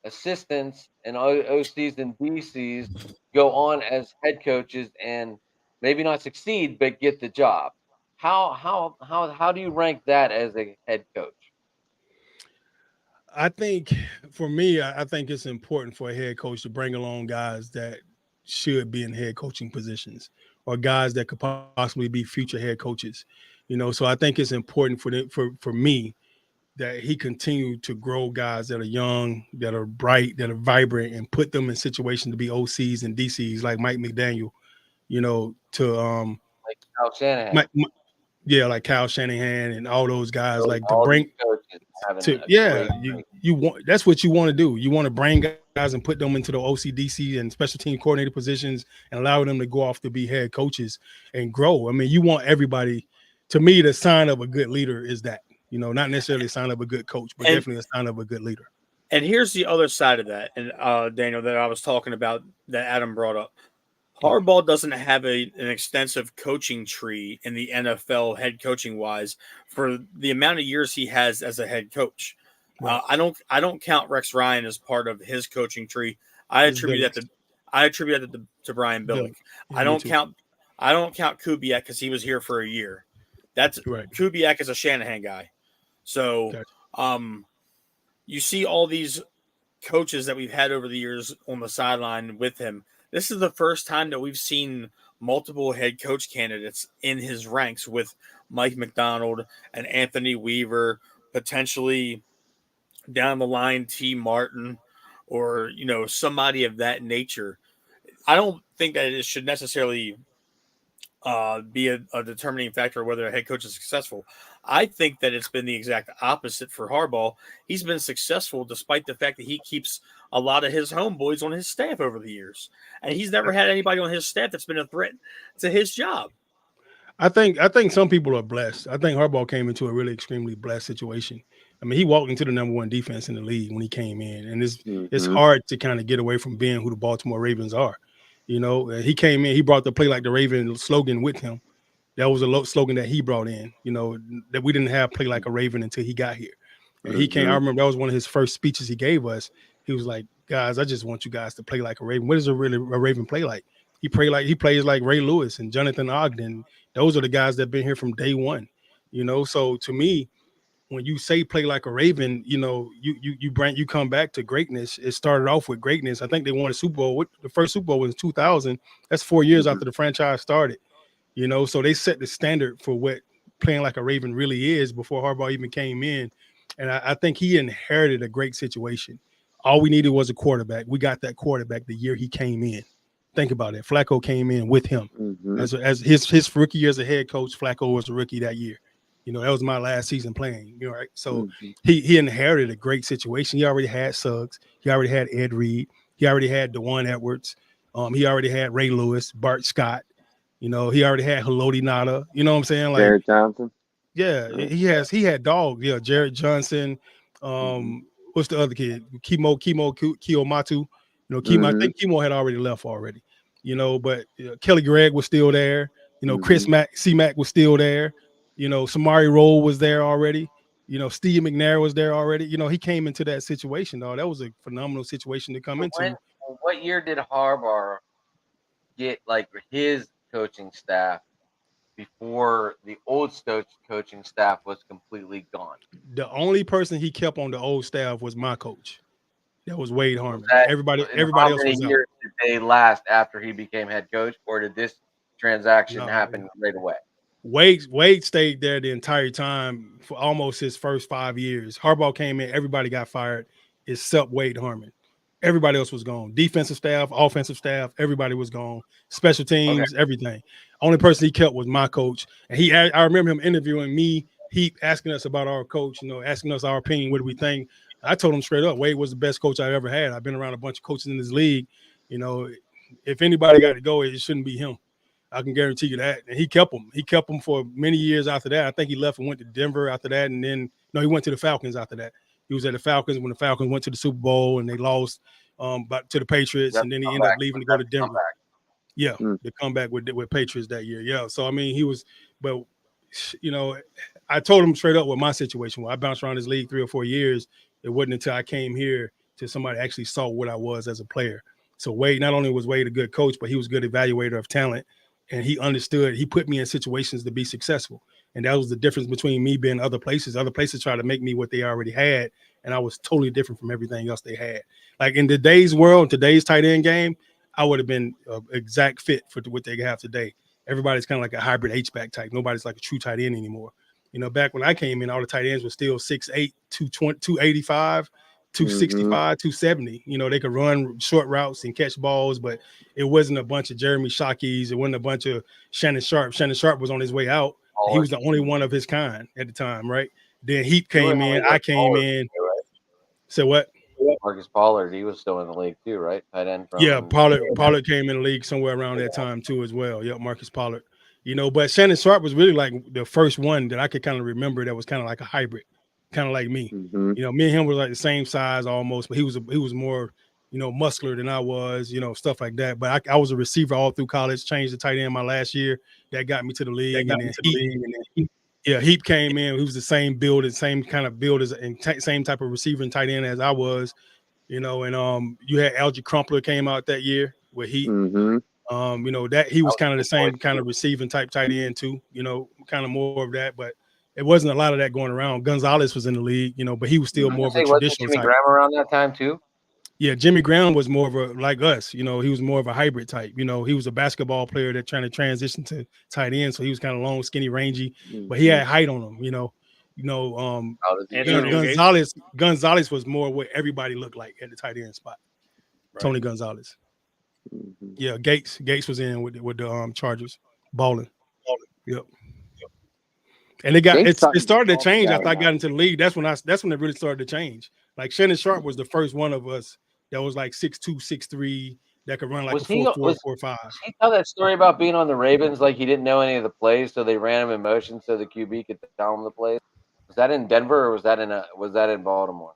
assistants and OCs and DCs go on as head coaches and maybe not succeed but get the job. How do you rank that as a head coach? I think for me, I think it's important for a head coach to bring along guys that should be in head coaching positions or guys that could possibly be future head coaches. So I think it's important for me that he continue to grow guys that are young, that are bright, that are vibrant, and put them in situations to be OCs and DCs like Mike McDaniel. To Like Kyle Shanahan. like Kyle Shanahan and all those guys, like to all bring these coaches having to a great you want, that's what you want to do. You want to bring guys and put them into the OCDC and special team coordinator positions and allow them to go off to be head coaches and grow. I mean, you want everybody. To me, the sign of a good leader is that, not necessarily a sign of a good coach, but definitely a sign of a good leader. And here's the other side of that, and Daniel, that I was talking about that Adam brought up. Harbaugh doesn't have an extensive coaching tree in the NFL head coaching wise for the amount of years he has as a head coach. Right. I don't count Rex Ryan as part of his coaching tree. I attribute that to Brian Billick. Yeah, I don't count Kubiak because he was here for a year. That's right. Kubiak is a Shanahan guy. So you see all these coaches that we've had over the years on the sideline with him. This is the first time that we've seen multiple head coach candidates in his ranks with Mike McDonald and Anthony Weaver, potentially down the line T. Martin, or somebody of that nature. I don't think that it should necessarily be a determining factor of whether a head coach is successful. I think that it's been the exact opposite for Harbaugh. He's been successful despite the fact that he keeps a lot of his homeboys on his staff over the years. And he's never had anybody on his staff that's been a threat to his job. I think some people are blessed. I think Harbaugh came into a really extremely blessed situation. I mean, he walked into the number one defense in the league when he came in. And it's hard to kind of get away from being who the Baltimore Ravens are. He came in, he brought the play like the Raven slogan with him. That was a slogan that he brought in, that we didn't have play like a Raven until he got here. And he came, I remember that was one of his first speeches he gave us. He was like, guys, I just want you guys to play like a Raven. What does a Raven play like? He plays like Ray Lewis and Jonathan Ogden. Those are the guys that have been here from day one. So to me, when you say play like a Raven, you come back to greatness. It started off with greatness. I think they won a Super Bowl. The first Super Bowl was in 2000. That's 4 years after the franchise started. So they set the standard for what playing like a Raven really is before Harbaugh even came in. And I think he inherited a great situation. All we needed was a quarterback. We got that quarterback the year he came in. Think about it. Flacco came in with him. As his rookie year as a head coach, Flacco was a rookie that year. That was my last season playing. Right. So he inherited a great situation. He already had Suggs. He already had Ed Reed. He already had DeJuan Edwards. He already had Ray Lewis, Bart Scott. He already had Haloti Ngata. You know what I'm saying? Like Jared Johnson. Yeah, he had dogs. Yeah, Jared Johnson. What's the other kid? Kiyomatu. I think Kimo had already left already. But Kelly Gregg was still there. Chris C-Mac was still there. Samari Rolle was there already. Steve McNair was there already. He came into that situation, though. That was a phenomenal situation to come into. What year did Harbaugh get like his coaching staff before the old coaching staff was completely gone? The only person he kept on the old staff was my coach. That was Wade Harmon. Everybody else was years did they last after he became head coach, or did this transaction happen right away? Wade stayed there the entire time for almost his first 5 years. Harbaugh came in, everybody got fired except Wade Harmon. Everybody else was gone. Defensive staff, offensive staff, everybody was gone. Special teams, everything. Only person he kept was my coach. And I remember him interviewing me. He asking us about our coach, asking us our opinion. What do we think? I told him straight up, Wade was the best coach I ever had. I've been around a bunch of coaches in this league. If anybody got to go, it shouldn't be him. I can guarantee you that. And he kept him. He kept him for many years after that. I think he left and went to Denver after that. And then, he went to the Falcons after that. He was at the Falcons when the Falcons went to the Super Bowl and they lost to the Patriots. And then he ended up leaving to go to Denver. Yeah, the comeback with Patriots that year. Yeah. So, I mean, he was – but, I told him straight up what my situation was. I bounced around this league 3 or 4 years. It wasn't until I came here to somebody that actually saw what I was as a player. So Wade, not only was Wade a good coach, but he was a good evaluator of talent, and he understood. He put me in situations to be successful, and that was the difference between me being other places. Other places tried to make me what they already had, and I was totally different from everything else they had. Like in today's world, today's tight end game, I would have been an exact fit for what they have today. Everybody's kind of like a hybrid H-back type. Nobody's like a true tight end anymore. You know, back when I came in, all the tight ends were still 6'8", 220, 285, 265, 270. You know, they could run short routes and catch balls, but it wasn't a bunch of Jeremy Shockeys. It wasn't a bunch of Shannon Sharp. Shannon Sharp was on his way out. He was the only one of his kind at the time, right? Then Heap came in. I came in. So what? Marcus Pollard, he was still in the league too, right? Tight end. Yeah, Pollard came in the league somewhere around that time too as well. Yep, Marcus Pollard. You know, but Shannon Sharp was really like the first one that I could kind of remember that was kind of like a hybrid, kind of like me. You know, me and him were like the same size almost, but he was more, you know, muscular than I was, you know, stuff like that. But I was a receiver all through college, changed the tight end my last year. That got me to the league. Heap came in. He was the same build and same kind of build as and same type of receiver and tight end as I was, you know. And you had Algie Crumpler came out that year with Heat. You know, that he was kind of the same kind of receiving type tight end too, you know, kind of more of that, but it wasn't a lot of that going around. Gonzalez was in the league, you know, but he was still more of a traditional Jimmy type. Graham around that time too? Yeah, Jimmy Graham was more of a, like us, you know, he was more of a hybrid type. You know, he was a basketball player that trying to transition to tight end, so he was kind of long, skinny, rangy, but he had height on him, you know. Gonzalez was more what everybody looked like at the tight end spot. Right. Tony Gonzalez. Yeah, Gates was in with the Chargers, balling. Yep. And it started to change after I got into the league. That's when it really started to change. Like Shannon Sharp was the first one of us that was like 6'2", 6'3", that could run like a 4.4, 4.5. He tell that story about being on the Ravens, like he didn't know any of the plays, so they ran him in motion so the QB could tell him the plays. Was that in Denver or was that in Baltimore?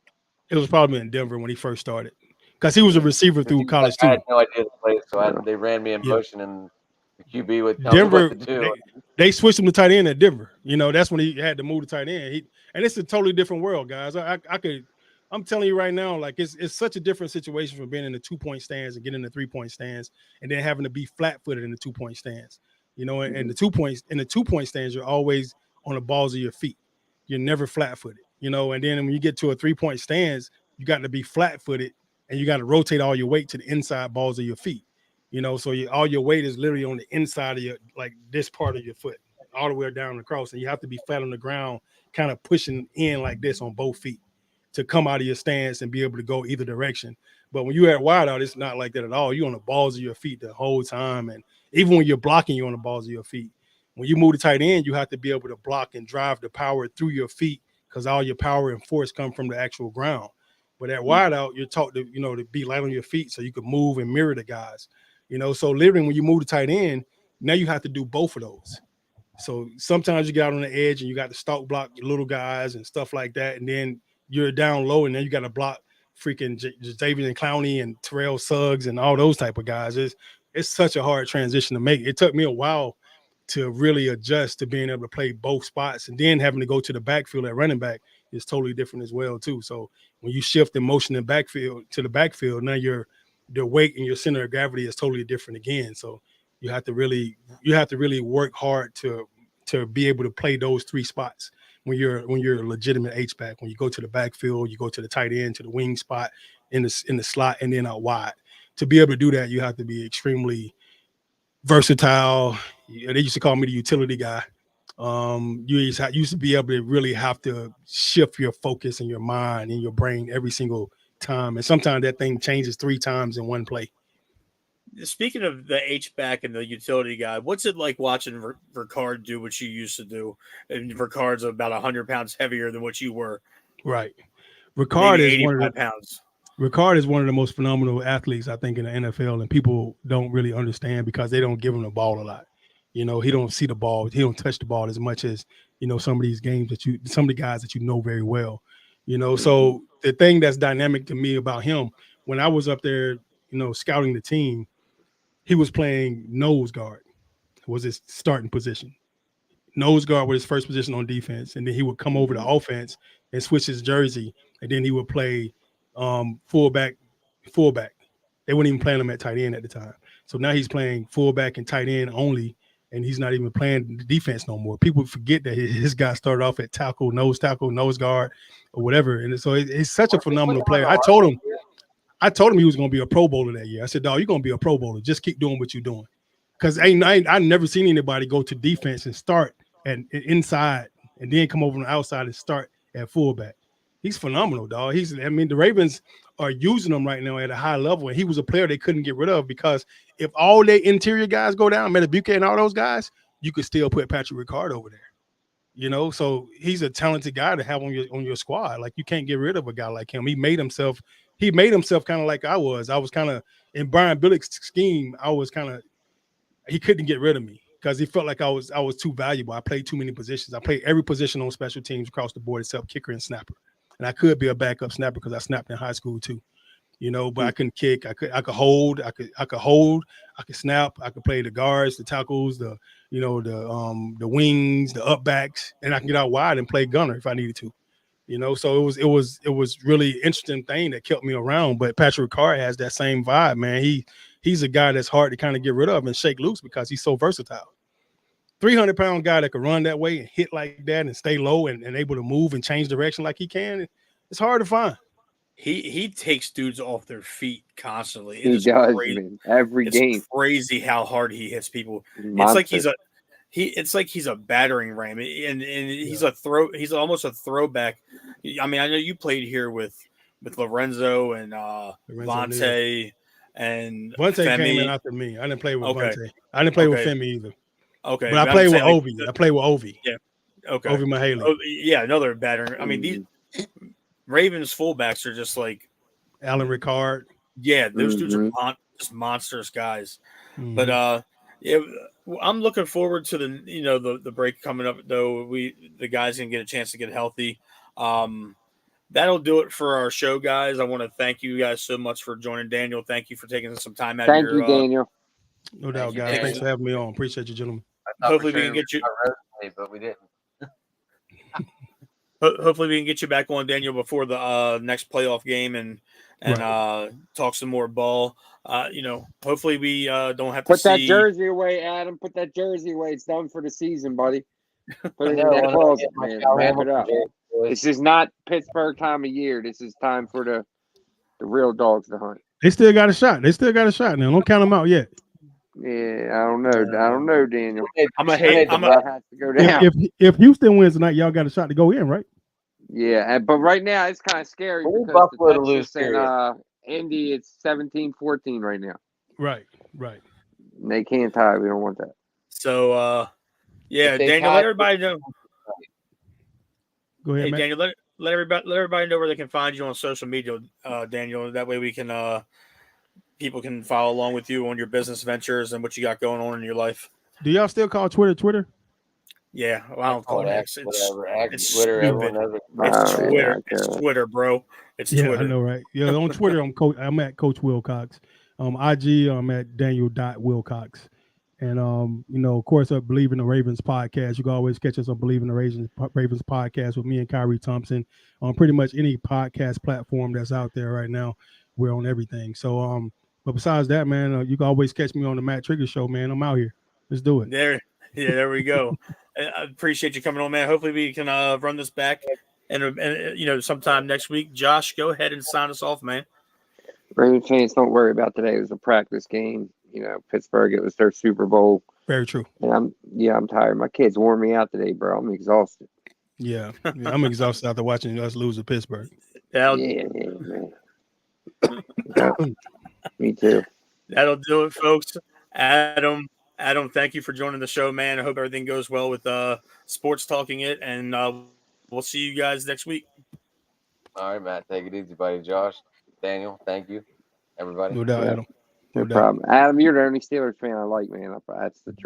It was probably in Denver when he first started, because he was a receiver through college too. I had no idea the plays, so they ran me in motion and the QB would tell Denver, me what to do. They switched him to tight end at Denver. You know, that's when he had to move to tight end. And it's a totally different world, guys. I'm telling you right now, like it's such a different situation from being in the 2-point stands and getting in the 3-point stands and then having to be flat-footed in the 2-point stands. You know, and the 2-point stands, you're always on the balls of your feet. You're never flat-footed, you know, and then when you get to a 3-point stands, you got to be flat-footed and you got to rotate all your weight to the inside balls of your feet. You know, so all your weight is literally on the inside of your, like this part of your foot, all the way down across, and you have to be flat on the ground, kind of pushing in like this on both feet to come out of your stance and be able to go either direction. But when you're at wide out, it's not like that at all. You're on the balls of your feet the whole time, and even when you're blocking, you're on the balls of your feet. When you move to tight end, you have to be able to block and drive the power through your feet because all your power and force come from the actual ground. But at wide out, you're taught to, you know, to be light on your feet so you can move and mirror the guys. You know, so literally when you move to tight end, now you have to do both of those. So sometimes you get out on the edge and you got to stalk block your little guys and stuff like that. And then you're down low and then you got to block freaking Jadeveon Clowney and Terrell Suggs and all those type of guys. It's such a hard transition to make. It took me a while to really adjust to being able to play both spots, and then having to go to the backfield at running back is totally different as well too. So when you shift the motion in backfield to the backfield, now the weight and your center of gravity is totally different again. So you have to really work hard to be able to play those three spots when you're a legitimate H-back. When you go to the backfield, you go to the tight end, to the wing spot, in the slot, and then out wide. To be able to do that, you have to be extremely versatile. They used to call me the utility guy. You used to be able to really have to shift your focus and your mind and your brain every single time. And sometimes that thing changes 3 times in one play. Speaking of the H-back and the utility guy, what's it like watching Ricard do what you used to do? And Ricard's about 100 pounds heavier than what you were. Right. Ricard is 85 pounds. Ricard is one of the most phenomenal athletes, I think, in the NFL, and people don't really understand because they don't give him the ball a lot. You know, he don't see the ball. He don't touch the ball as much as, you know, some of these games some of the guys that you know very well, you know. So the thing that's dynamic to me about him, when I was up there, you know, scouting the team, he was playing nose guard, was his starting position. Nose guard was his first position on defense, and then he would come over to offense and switch his jersey, and then he would play fullback. They wouldn't even play him at tight end at the time. So now he's playing fullback and tight end only, and he's not even playing the defense no more. People forget that his guy started off at tackle, nose guard, or whatever. And so he's such a phenomenal player. I told him he was going to be a Pro Bowler that year. I said, dog, you're going to be a Pro Bowler. Just keep doing what you're doing. Because I never seen anybody go to defense and start at inside and then come over on the outside and start at fullback. He's phenomenal, dog. The Ravens are using him right now at a high level, and he was a player they couldn't get rid of because if all their interior guys go down, Metabuke and all those guys, you could still put Patrick Ricard over there. You know, so he's a talented guy to have on your squad. Like, you can't get rid of a guy like him. He made himself kind of like I was. I was kind of in Brian Billick's scheme. He couldn't get rid of me because he felt like I was too valuable. I played too many positions. I played every position on special teams across the board except kicker and snapper. And I could be a backup snapper because I snapped in high school too, you know. But I couldn't kick. I could hold. I could snap. I could play the guards, the tackles, the wings, the upbacks, and I can get out wide and play gunner if I needed to, you know. So it was really interesting thing that kept me around. But Patrick Ricard has that same vibe, man. He's a guy that's hard to kind of get rid of and shake loose because he's so versatile. 300-pound guy that could run that way and hit like that and stay low and able to move and change direction like he can. It's hard to find. He takes dudes off their feet constantly. He does, man. Every game. It's crazy how hard he hits people. Monster. It's like he's a battering ram, and he's almost a throwback. I mean, I know you played here with Lorenzo and Vontae and Vontae Femi. came in after me. I didn't play with Vontae. I didn't play with Femi either. Okay, but I played with Ovi. I played with Ovi. Yeah. Okay. Ovi Mahaley. Oh, yeah, another battering. I mean, these Ravens fullbacks are just like Alan Ricard. Yeah, those dudes are just monstrous guys. Mm-hmm. But I'm looking forward to the break coming up. Though the guys can get a chance to get healthy. That'll do it for our show, guys. I want to thank you guys so much for joining. Daniel, thank you for taking some time out. Thank you, Daniel. No doubt, guys. Thanks for having me on. Appreciate you, gentlemen. Hopefully we can get you. But we didn't. Hopefully we can get you back on, Daniel, before the next playoff game and talk some more ball. Hopefully we don't have to put that jersey away, Adam. Put that jersey away. It's done for the season, buddy. Put it in that closet, man. Wrap it up. This is not Pittsburgh time of year. This is time for the real dogs to hunt. They still got a shot. Now. Don't count them out yet. Yeah, I don't know, Daniel. I'm a hate. Have to go down. If Houston wins tonight, y'all got a shot to go in, right? Yeah, but right now it's kind of scary because Buffalo to lose and Indy, it's 17-14 right now. Right. And they can't tie. We don't want that. So, Daniel, let everybody know. Go ahead, hey, Matt. Daniel. Let everybody know where they can find you on social media, Daniel. That way we can people can follow along with you on your business ventures and what you got going on in your life. Do y'all still call Twitter? Yeah, well, I don't call it X. It's Twitter. It's Twitter. It's Twitter, bro. It's Twitter. I know, right? Yeah, on Twitter, I'm at Coach Wilcox. IG, I'm at Daniel.Wilcox. And of course, I Believe in the Ravens podcast. You can always catch us on Believe in the Ravens podcast with me and Kyrie Thompson on pretty much any podcast platform that's out there right now. We're on everything. So, but besides that, man, you can always catch me on the Matt Trigger Show, man. I'm out here. Let's do it. There we go. I appreciate you coming on, man. Hopefully we can run this back and sometime next week. Josh, go ahead and sign us off, man. Ravens fans, don't worry about today. It was a practice game. Pittsburgh, it was their Super Bowl. Very true. And I'm tired. My kids wore me out today, bro. I'm exhausted. Yeah, I'm exhausted after watching us lose to Pittsburgh. Yeah, man. Me too. That'll do it, folks. Adam, thank you for joining the show, man. I hope everything goes well with sports talking it, and we'll see you guys next week. All right, Matt. Take it easy, buddy. Josh, Daniel, thank you, everybody. No doubt, Adam. No problem. Adam, you're the only Steelers fan I like, man. That's the truth.